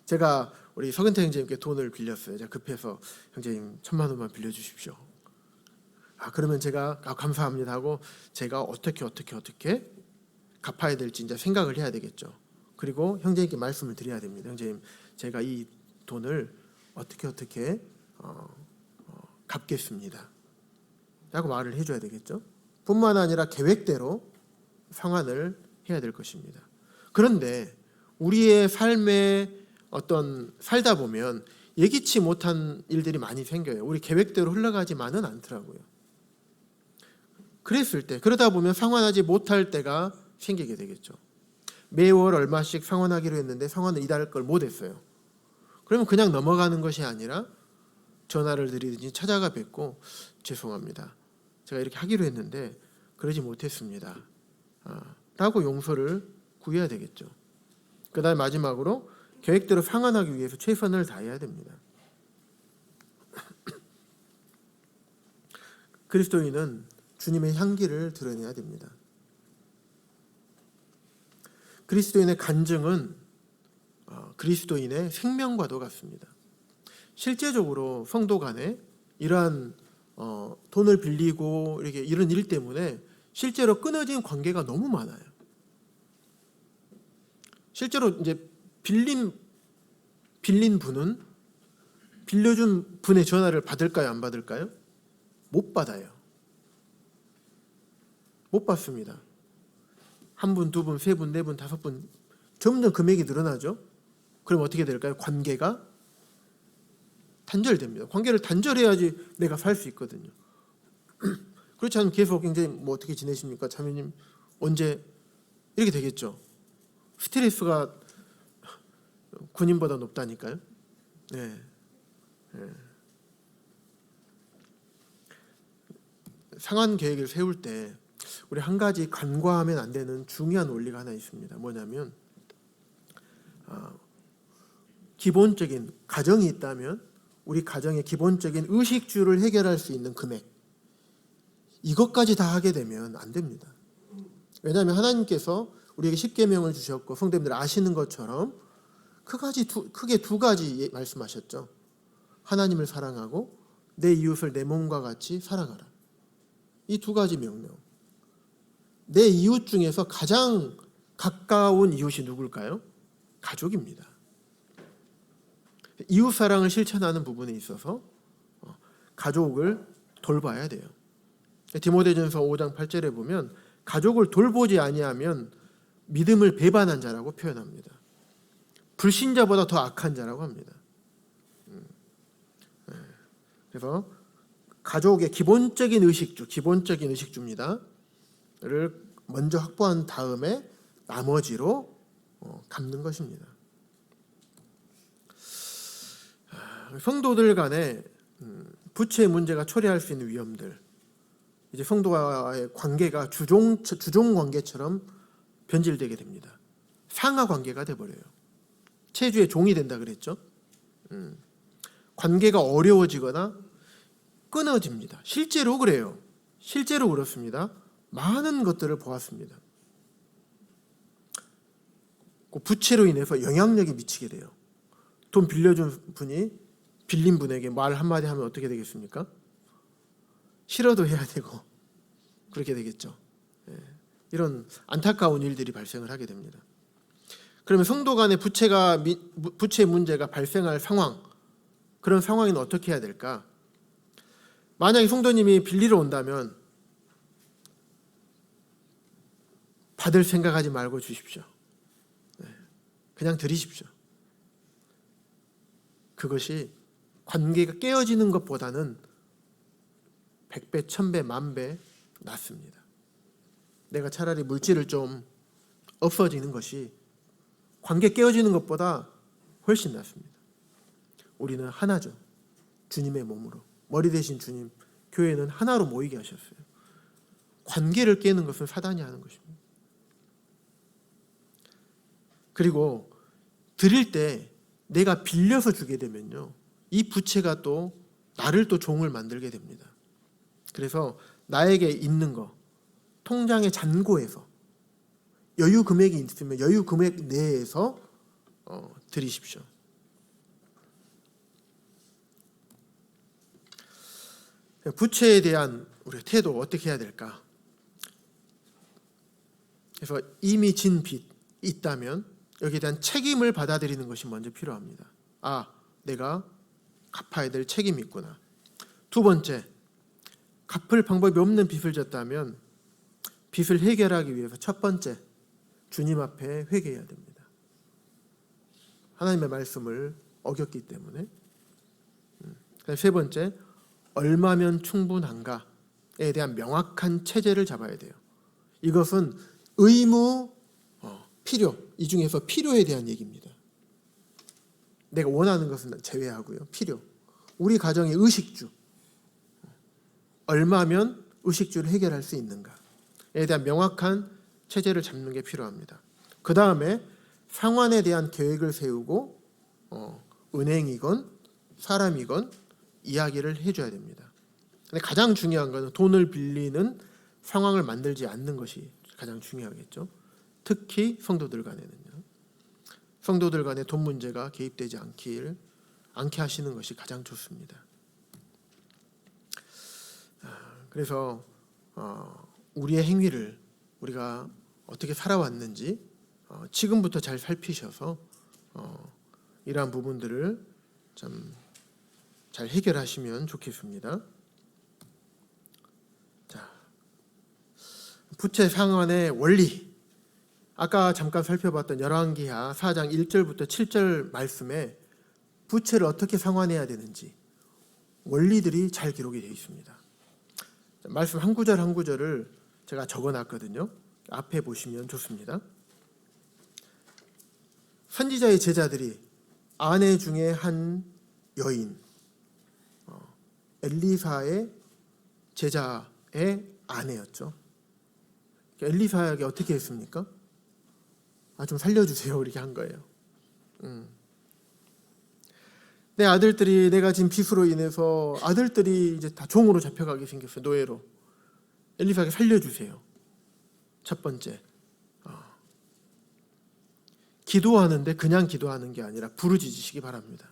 제가 우리 서근태 형제님께 돈을 빌렸어요. 제가 급해서 형제님 1,000만 원만 빌려주십시오. 그러면 제가 감사합니다 하고 제가 어떻게 갚아야 될지 이제 생각을 해야 되겠죠. 그리고 형제님께 말씀을 드려야 됩니다. 형제님, 제가 이 돈을 어떻게 갚겠습니다 라고 말을 해줘야 되겠죠. 뿐만 아니라 계획대로 상환을 해야 될 것입니다. 그런데 우리의 삶에 살다 보면 예기치 못한 일들이 많이 생겨요. 우리 계획대로 흘러가지만은 않더라고요. 그러다 보면 상환하지 못할 때가 생기게 되겠죠. 매월 얼마씩 상환하기로 했는데 상환을 이달 걸 못했어요. 그러면 그냥 넘어가는 것이 아니라 전화를 드리든지 찾아가 뵙고 죄송합니다, 제가 이렇게 하기로 했는데 그러지 못했습니다 라고 용서를 구해야 되겠죠. 그다음 마지막으로 계획대로 상환하기 위해서 최선을 다해야 됩니다. 그리스도인은 주님의 향기를 드러내야 됩니다. 그리스도인의 간증은 그리스도인의 생명과도 같습니다. 실제적으로 성도 간에 이러한 돈을 빌리고 이런 일 때문에 실제로 끊어진 관계가 너무 많아요. 실제로 이제 빌린 분은 빌려준 분의 전화를 받을까요, 안 받을까요? 못 받아요. 못 받습니다. 한 분, 두 분, 세 분, 네 분, 다섯 분 점점 금액이 늘어나죠. 그럼 어떻게 될까요? 관계가 단절됩니다. 관계를 단절해야지 내가 살 수 있거든요. 그렇지 않으면 계속 굉장히 뭐 어떻게 지내십니까? 자매님 언제 이렇게 되겠죠. 스트레스가 군인보다 높다니까요. 네. 네. 상환 계획을 세울 때 우리 한 가지 간과하면 안 되는 중요한 원리가 하나 있습니다. 뭐냐면 기본적인 가정이 있다면 우리 가정의 기본적인 의식주를 해결할 수 있는 금액 이것까지 다 하게 되면 안 됩니다. 왜냐하면 하나님께서 우리에게 십계명을 주셨고 성도님들 아시는 것처럼 크게 두 가지 말씀하셨죠. 하나님을 사랑하고 내 이웃을 내 몸과 같이 사랑하라. 이 두 가지 명령. 내 이웃 중에서 가장 가까운 이웃이 누굴까요? 가족입니다. 이웃 사랑을 실천하는 부분에 있어서 가족을 돌봐야 돼요. 디모데전서 5장 8절에 보면 가족을 돌보지 아니하면 믿음을 배반한 자라고 표현합니다. 불신자보다 더 악한 자라고 합니다. 그래서 가족의 기본적인 의식주입니다. 를 먼저 확보한 다음에 나머지로 갚는 것입니다. 성도들 간에 부채 문제가 초래할 수 있는 위험들, 이제 성도와의 관계가 주종 관계처럼 변질되게 됩니다. 상하 관계가 돼버려요. 체주의 종이 된다 그랬죠. 관계가 어려워지거나 끊어집니다. 실제로 그래요. 실제로 그렇습니다. 많은 것들을 보았습니다. 부채로 인해서 영향력이 미치게 돼요. 돈 빌려준 분이 빌린 분에게 말 한마디 하면 어떻게 되겠습니까? 싫어도 해야 되고 그렇게 되겠죠. 이런 안타까운 일들이 발생을 하게 됩니다. 그러면 성도 간의 부채 문제가 발생할 상황, 그런 상황에는 어떻게 해야 될까? 만약에 성도님이 빌리러 온다면 받을 생각하지 말고 주십시오. 그냥 드리십시오. 그것이 관계가 깨어지는 것보다는 100배, 1000배, 10,000배 낫습니다. 내가 차라리 물질을 좀 없어지는 것이 관계 깨어지는 것보다 훨씬 낫습니다. 우리는 하나죠. 주님의 몸으로. 머리 대신 주님, 교회는 하나로 모이게 하셨어요. 관계를 깨는 것은 사단이 하는 것입니다. 그리고 드릴 때 내가 빌려서 주게 되면요, 이 부채가 또 나를 또 종을 만들게 됩니다. 그래서 나에게 있는 거 통장의 잔고에서 여유 금액이 있으면 여유 금액 내에서 드리십시오. 부채에 대한 우리의 태도 어떻게 해야 될까? 그래서 이미 진 빚 있다면 여기에 대한 책임을 받아들이는 것이 먼저 필요합니다. 내가 갚아야 될 책임이 있구나. 두 번째, 갚을 방법이 없는 빚을 졌다면 빚을 해결하기 위해서 첫 번째, 주님 앞에 회개해야 됩니다. 하나님의 말씀을 어겼기 때문에. 세 번째, 얼마면 충분한가에 대한 명확한 체제를 잡아야 돼요. 이것은 의무, 필요, 이 중에서 필요에 대한 얘기입니다. 내가 원하는 것은 제외하고요. 필요. 우리 가정의 의식주. 얼마면 의식주를 해결할 수 있는가에 대한 명확한 체제를 잡는 게 필요합니다. 그 다음에 상환에 대한 계획을 세우고 은행이건 사람이건 이야기를 해줘야 됩니다. 근데 가장 중요한 것은 돈을 빌리는 상황을 만들지 않는 것이 가장 중요하겠죠. 특히 성도들 간에는요. 성도들 간에 돈 문제가 개입되지 않게 하시는 것이 가장 좋습니다. 그래서 우리의 행위를 우리가 어떻게 살아왔는지 지금부터 잘 살피셔서 이러한 부분들을 좀 잘 해결하시면 좋겠습니다. 자, 부채 상환의 원리, 아까 잠깐 살펴봤던 열왕기하 4장 1절부터 7절 말씀에 부채를 어떻게 상환해야 되는지 원리들이 잘 기록이 되어 있습니다. 말씀 한 구절 한 구절을 제가 적어놨거든요. 앞에 보시면 좋습니다. 선지자의 제자들이 아내 중에 한 여인 엘리사의 제자의 아내였죠. 엘리사에게 어떻게 했습니까? 좀 살려주세요 이렇게 한 거예요. 내 아들들이 내가 지금 빚으로 인해서 아들들이 이제 다 종으로 잡혀가게 생겼어요. 노예로. 엘리사에게 살려주세요. 첫 번째, 기도하는데 그냥 기도하는 게 아니라 부르짖으시기 바랍니다.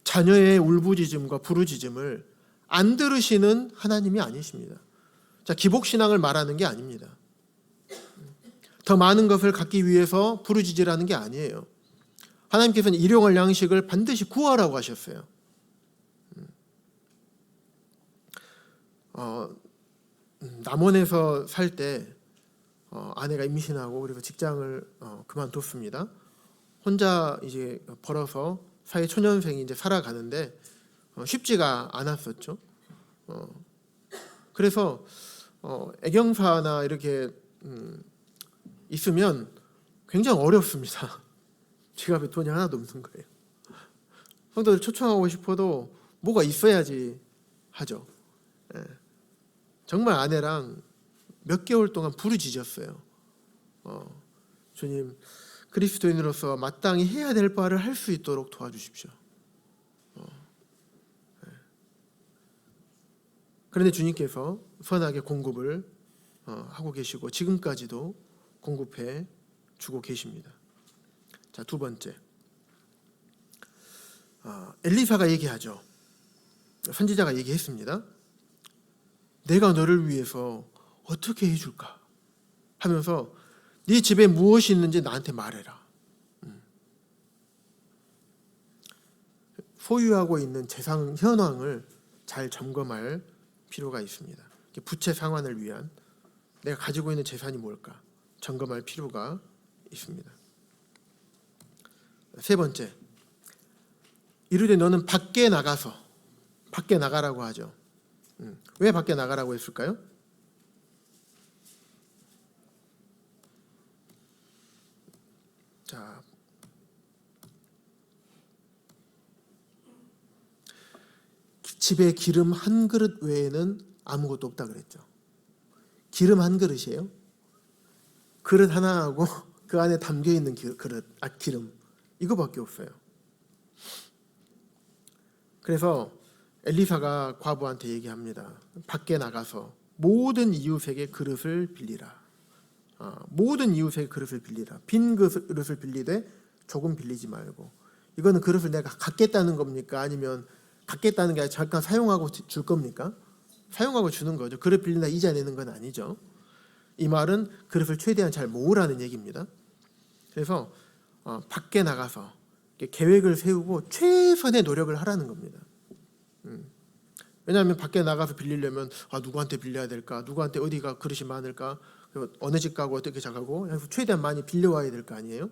자녀의 울부짖음과 부르짖음을 안 들으시는 하나님이 아니십니다. 자, 기복신앙을 말하는 게 아닙니다. 더 많은 것을 갖기 위해서 부르짖으라는 게 아니에요. 하나님께서는 일용할 양식을 반드시 구하라고 하셨어요. 남원에서 살 때 아내가 임신하고 그래서 직장을 그만뒀습니다. 혼자 이제 벌어서 사회 초년생이 이제 살아가는데 쉽지가 않았었죠. 그래서 애경사나 이렇게 있으면 굉장히 어렵습니다. 지갑에 돈이 하나도 없는 거예요. 성도들 초청하고 싶어도 뭐가 있어야지 하죠. 정말 아내랑 몇 개월 동안 부르짖었어요. 주님, 그리스도인으로서 마땅히 해야 될 바를 할 수 있도록 도와주십시오. 그런데 주님께서 선하게 공급을 하고 계시고 지금까지도 공급해 주고 계십니다. 자, 두 번째, 엘리사가 얘기하죠. 선지자가 얘기했습니다. 내가 너를 위해서 어떻게 해줄까 하면서 네 집에 무엇이 있는지 나한테 말해라. 소유하고 있는 재산 현황을 잘 점검할 필요가 있습니다. 부채 상환을 위한 내가 가지고 있는 재산이 뭘까 점검할 필요가 있습니다. 세 번째, 이르되 너는 밖에 나가라고 하죠. 왜 밖에 나가라고 했을까요? 자, 집에 기름 한 그릇 외에는 아무것도 없다 그랬죠. 기름 한 그릇이에요. 그릇 하나하고 그 안에 담겨 있는 기름 이거밖에 없어요. 그래서 엘리사가 과부한테 얘기합니다. 밖에 나가서 모든 이웃에게 그릇을 빌리라. 모든 이웃에게 그릇을 빌리라. 빈 그릇을 빌리되 조금 빌리지 말고. 이거는 그릇을 내가 갖겠다는 겁니까? 아니면 갖겠다는 게 아니라 잠깐 사용하고 줄 겁니까? 사용하고 주는 거죠. 그릇 빌린다 이자 내는 건 아니죠. 이 말은 그릇을 최대한 잘 모으라는 얘기입니다. 그래서 밖에 나가서 계획을 세우고 최선의 노력을 하라는 겁니다. 왜냐하면 밖에 나가서 빌리려면 누구한테 빌려야 될까? 누구한테 어디가 그릇이 많을까? 그리고 어느 집 가고 어떻게 자가고 해서 최대한 많이 빌려와야 될 거 아니에요?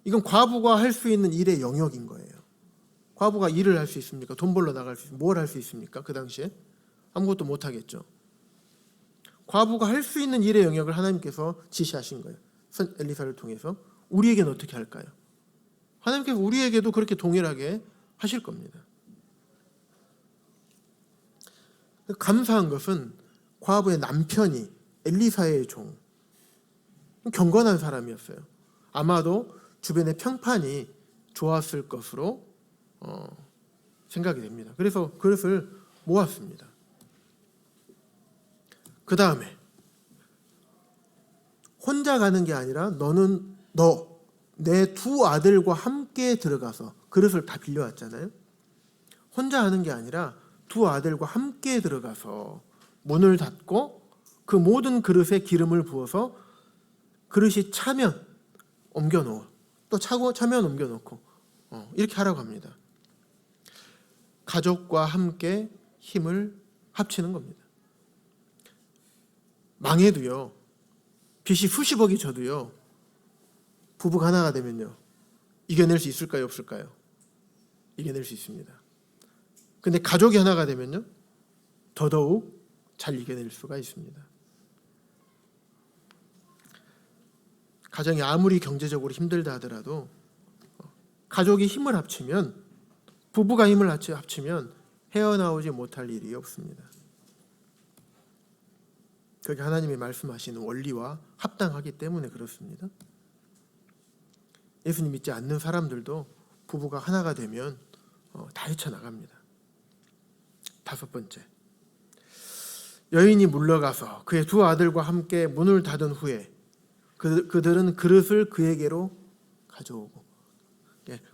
이건 과부가 할 수 있는 일의 영역인 거예요. 과부가 일을 할 수 있습니까? 돈 벌러 나갈 수 있습니까? 뭘 할 수 있습니까? 그 당시에 아무것도 못 하겠죠. 과부가 할 수 있는 일의 영역을 하나님께서 지시하신 거예요. 엘리사를 통해서. 우리에게는 어떻게 할까요? 하나님께서 우리에게도 그렇게 동일하게 하실 겁니다. 감사한 것은 과부의 남편이 엘리사의 종, 경건한 사람이었어요. 아마도 주변의 평판이 좋았을 것으로 생각이 됩니다. 그래서 그릇을 모았습니다. 그 다음에 혼자 가는 게 아니라 내 두 아들과 함께 들어가서 그릇을 다 빌려왔잖아요. 혼자 하는 게 아니라 두 아들과 함께 들어가서 문을 닫고 그 모든 그릇에 기름을 부어서 그릇이 차면 옮겨놓고 또 차면 옮겨놓고 이렇게 하라고 합니다. 가족과 함께 힘을 합치는 겁니다. 망해도요, 빚이 수십억이 져도요, 부부가 하나가 되면요, 이겨낼 수 있을까요, 없을까요? 이겨낼 수 있습니다. 근데 가족이 하나가 되면요, 더더욱 잘 이겨낼 수가 있습니다. 가정이 아무리 경제적으로 힘들다 하더라도 가족이 힘을 합치면, 부부가 힘을 합치면 헤어나오지 못할 일이 없습니다. 그게 하나님이 말씀하시는 원리와 합당하기 때문에 그렇습니다. 예수님 믿지 않는 사람들도 부부가 하나가 되면 다 헤쳐나갑니다. 다섯 번째, 여인이 물러가서 그의 두 아들과 함께 문을 닫은 후에 그들은 그릇을 그에게로 가져오고,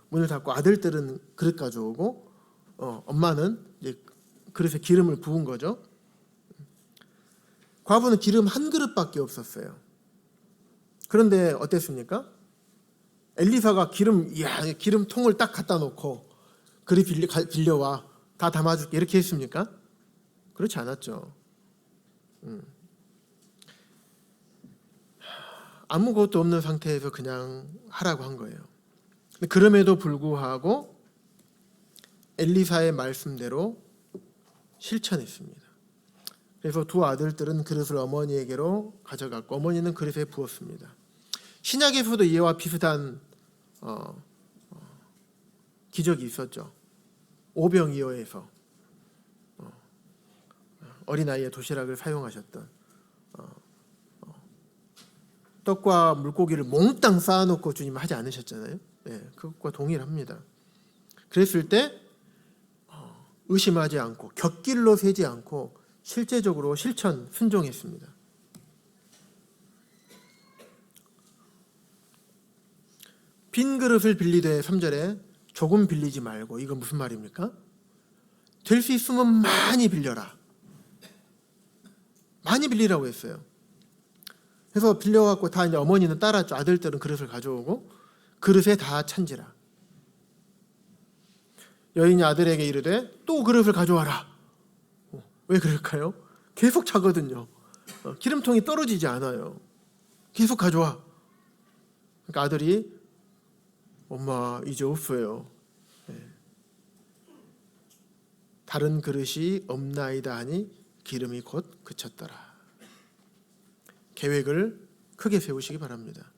문을 닫고 아들들은 그릇 가져오고, 엄마는 이제 그릇에 기름을 부은 거죠. 과부는 기름 한 그릇밖에 없었어요. 그런데 어땠습니까? 엘리사가 기름통을 딱 갖다 놓고 그릇 빌려와 다 담아줄게 이렇게 했습니까? 그렇지 않았죠. 아무것도 없는 상태에서 그냥 하라고 한 거예요. 그럼에도 불구하고 엘리사의 말씀대로 실천했습니다. 그래서 두 아들들은 그릇을 어머니에게로 가져갔고, 어머니는 그릇에 부었습니다. 신약에서도 이와 비슷한 기적이 있었죠. 오병이어에서 어린아이의 도시락을 사용하셨던, 떡과 물고기를 몽땅 쌓아놓고 주님 하지 않으셨잖아요. 그것과 동일합니다. 그랬을 때 의심하지 않고 곁길로 세지 않고 실제적으로 순종했습니다. 빈 그릇을 빌리되 3절에 조금 빌리지 말고, 이건 무슨 말입니까? 될 수 있으면 많이 빌려라. 많이 빌리라고 했어요. 그래서 빌려갖고 다 이제 어머니는 따랐죠. 아들들은 그릇을 가져오고 그릇에 다 찬지라. 여인이 아들에게 이르되 또 그릇을 가져와라. 왜 그럴까요? 계속 차거든요. 기름통이 떨어지지 않아요. 계속 가져와. 그러니까 아들이 엄마 이제 없어요. 다른 그릇이 없나이다 하니 기름이 곧 그쳤더라. 계획을 크게 세우시기 바랍니다.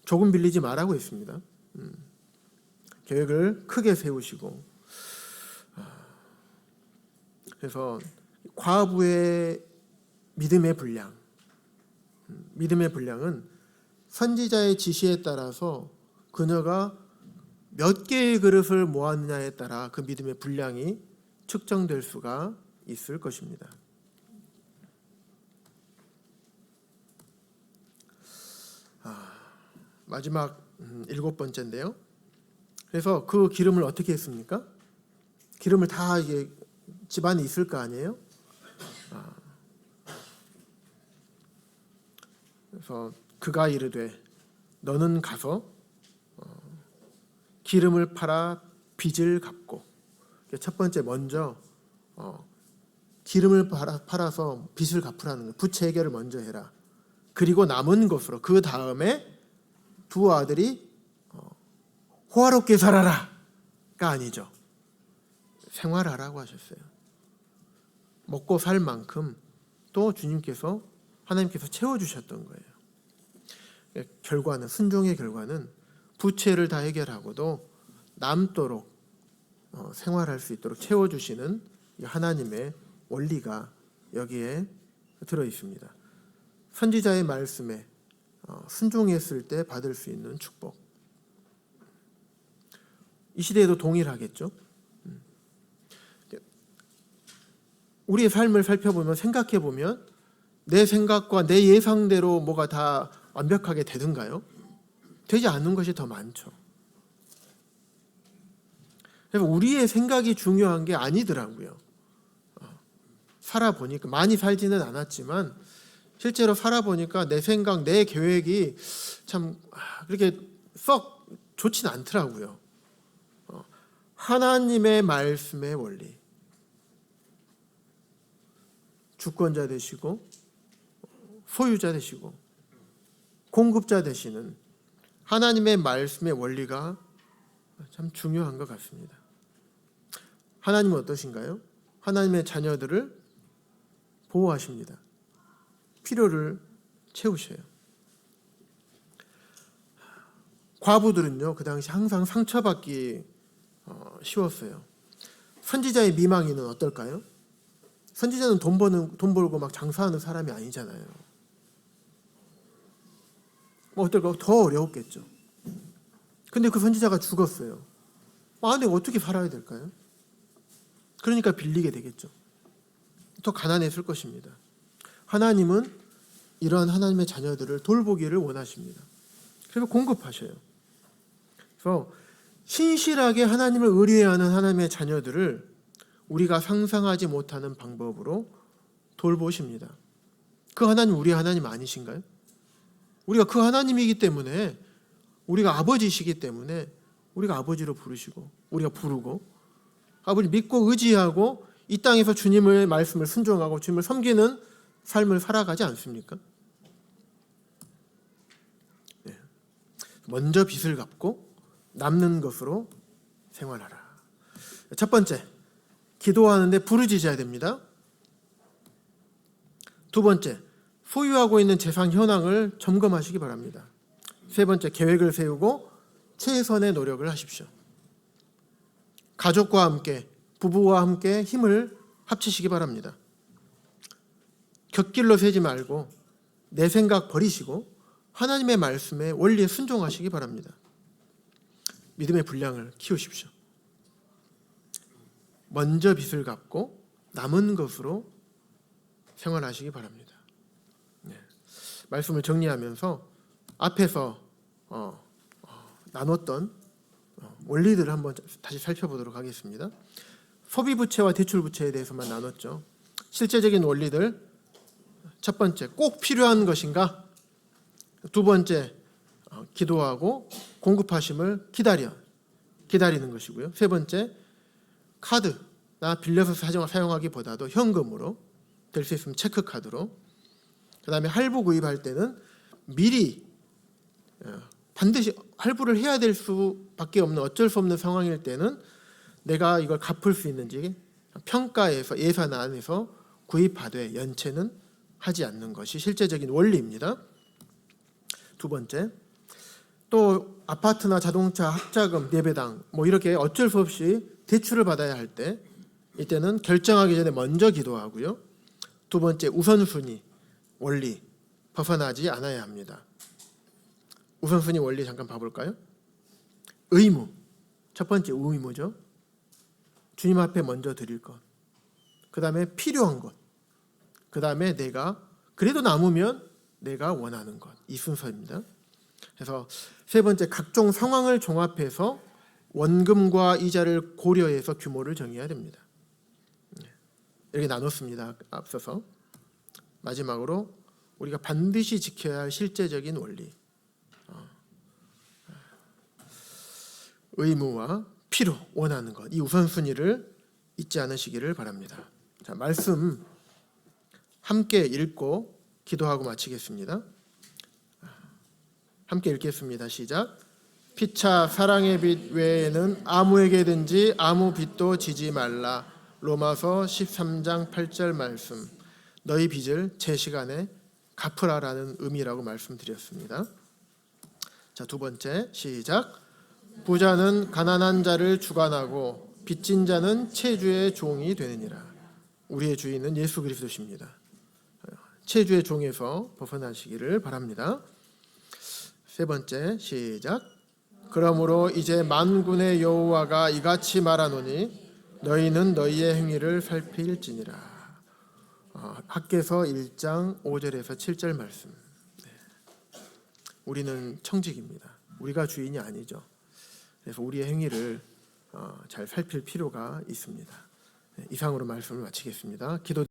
조금 빌리지 말라고 했습니다. 계획을 크게 세우시고, 그래서 과부의 믿음의 분량은 선지자의 지시에 따라서 그녀가 몇 개의 그릇을 모았느냐에 따라 그 믿음의 분량이 측정될 수가 있을 것입니다. 마지막 7번째인데요. 그래서 그 기름을 어떻게 했습니까? 기름을 다 이게 집안에 있을 거 아니에요? 그래서 그가 이르되 너는 가서 기름을 팔아 빚을 갚고, 첫 번째 먼저 기름을 팔아서 빚을 갚으라는 거예요. 부채 해결을 먼저 해라. 그리고 남은 것으로 그 다음에 두 아들이 호화롭게 살아라가 아니죠. 생활하라고 하셨어요. 먹고 살 만큼 또 하나님께서 채워주셨던 거예요. 결과는, 순종의 결과는 부채를 다 해결하고도 남도록 생활할 수 있도록 채워주시는 하나님의 원리가 여기에 들어 있습니다. 선지자의 말씀에 순종했을 때 받을 수 있는 축복. 이 시대에도 동일하겠죠. 우리의 삶을 살펴보면, 생각해보면 내 생각과 내 예상대로 뭐가 다 완벽하게 되든가요? 되지 않는 것이 더 많죠. 그래서 우리의 생각이 중요한 게 아니더라고요. 살아보니까, 많이 살지는 않았지만 실제로 살아보니까 내 생각, 내 계획이 참 그렇게 썩 좋진 않더라고요. 하나님의 말씀의 원리, 주권자 되시고 소유자 되시고 공급자 되시는 하나님의 말씀의 원리가 참 중요한 것 같습니다. 하나님은 어떠신가요? 하나님의 자녀들을 보호하십니다. 필요를 채우셔요. 과부들은요, 그 당시 항상 상처받기 쉬웠어요. 선지자의 미망이는 어떨까요? 선지자는 돈 벌고 막 장사하는 사람이 아니잖아요. 어떨까? 더 어려웠겠죠. 근데 그 선지자가 죽었어요. 내가 어떻게 살아야 될까요? 그러니까 빌리게 되겠죠. 더 가난했을 것입니다. 하나님은 이러한 하나님의 자녀들을 돌보기를 원하십니다. 그래서 공급하셔요. 그래서 신실하게 하나님을 의뢰하는 하나님의 자녀들을 우리가 상상하지 못하는 방법으로 돌보십니다. 그 하나님 우리 하나님 아니신가요? 우리가 그 하나님이기 때문에, 우리가 아버지시기 때문에 우리가 아버지로 부르시고, 우리가 부르고, 아버지 믿고 의지하고 이 땅에서 주님의 말씀을 순종하고 주님을 섬기는 삶을 살아가지 않습니까? 네. 먼저 빚을 갚고 남는 것으로 생활하라. 첫 번째, 기도하는데 부르짖어야 됩니다. 두 번째, 소유하고 있는 재산 현황을 점검하시기 바랍니다. 세 번째, 계획을 세우고 최선의 노력을 하십시오. 가족과 함께, 부부와 함께 힘을 합치시기 바랍니다. 곁길로 새지 말고 내 생각 버리시고 하나님의 말씀에 원리에 순종하시기 바랍니다. 믿음의 분량을 키우십시오. 먼저 빚을 갚고 남은 것으로 생활하시기 바랍니다. 네. 말씀을 정리하면서 앞에서 나눴던 원리들을 한번 다시 살펴보도록 하겠습니다. 소비부채와 대출부채에 대해서만 나눴죠. 실제적인 원리들, 첫 번째, 꼭 필요한 것인가? 두 번째, 기도하고 공급하심을 기다리는 것이고요. 세 번째, 카드나 빌려서 사용하기보다도 현금으로, 될 수 있으면 체크카드로. 그 다음에 할부 구입할 때는 미리 반드시 할부를 해야 될 수밖에 없는, 어쩔 수 없는 상황일 때는 내가 이걸 갚을 수 있는지 평가해서 예산 안에서 구입하되 연체는 하지 않는 것이 실제적인 원리입니다. 두 번째, 또 아파트나 자동차 합자금, 예배당 이렇게 어쩔 수 없이 대출을 받아야 할 때, 이때는 결정하기 전에 먼저 기도하고요. 두 번째, 우선순위 원리 벗어나지 않아야 합니다. 우선순위 원리 잠깐 봐볼까요? 의무, 첫 번째 의무죠. 주님 앞에 먼저 드릴 것, 그 다음에 필요한 것, 그 다음에 내가 그래도 남으면 내가 원하는 것, 이 순서입니다. 그래서 세 번째, 각종 상황을 종합해서 원금과 이자를 고려해서 규모를 정해야 됩니다. 이렇게 나눴습니다. 앞서서. 마지막으로 우리가 반드시 지켜야 할 실제적인 원리, 의무와 필요, 원하는 것, 이 우선순위를 잊지 않으시기를 바랍니다. 자, 말씀 함께 읽고 기도하고 마치겠습니다. 함께 읽겠습니다. 시작. 피차 사랑의 빛 외에는 아무에게든지 아무 빚도 지지 말라. 로마서 13장 8절 말씀. 너희 빚을 제 시간에 갚으라라는 의미라고 말씀드렸습니다. 자, 두 번째 시작. 부자는 가난한 자를 주관하고 빚진 자는 채주의 종이 되느니라. 우리의 주인은 예수 그리스도십니다. 채주의 종에서 벗어나시기를 바랍니다. 세 번째 시작. 그러므로 이제 만군의 여호와가 이같이 말하노니 너희는 너희의 행위를 살필지니라. 학개서 1장 5절에서 7절 말씀. 우리는 청직입니다. 우리가 주인이 아니죠. 그래서 우리의 행위를 잘 살필 필요가 있습니다. 이상으로 말씀을 마치겠습니다. 기도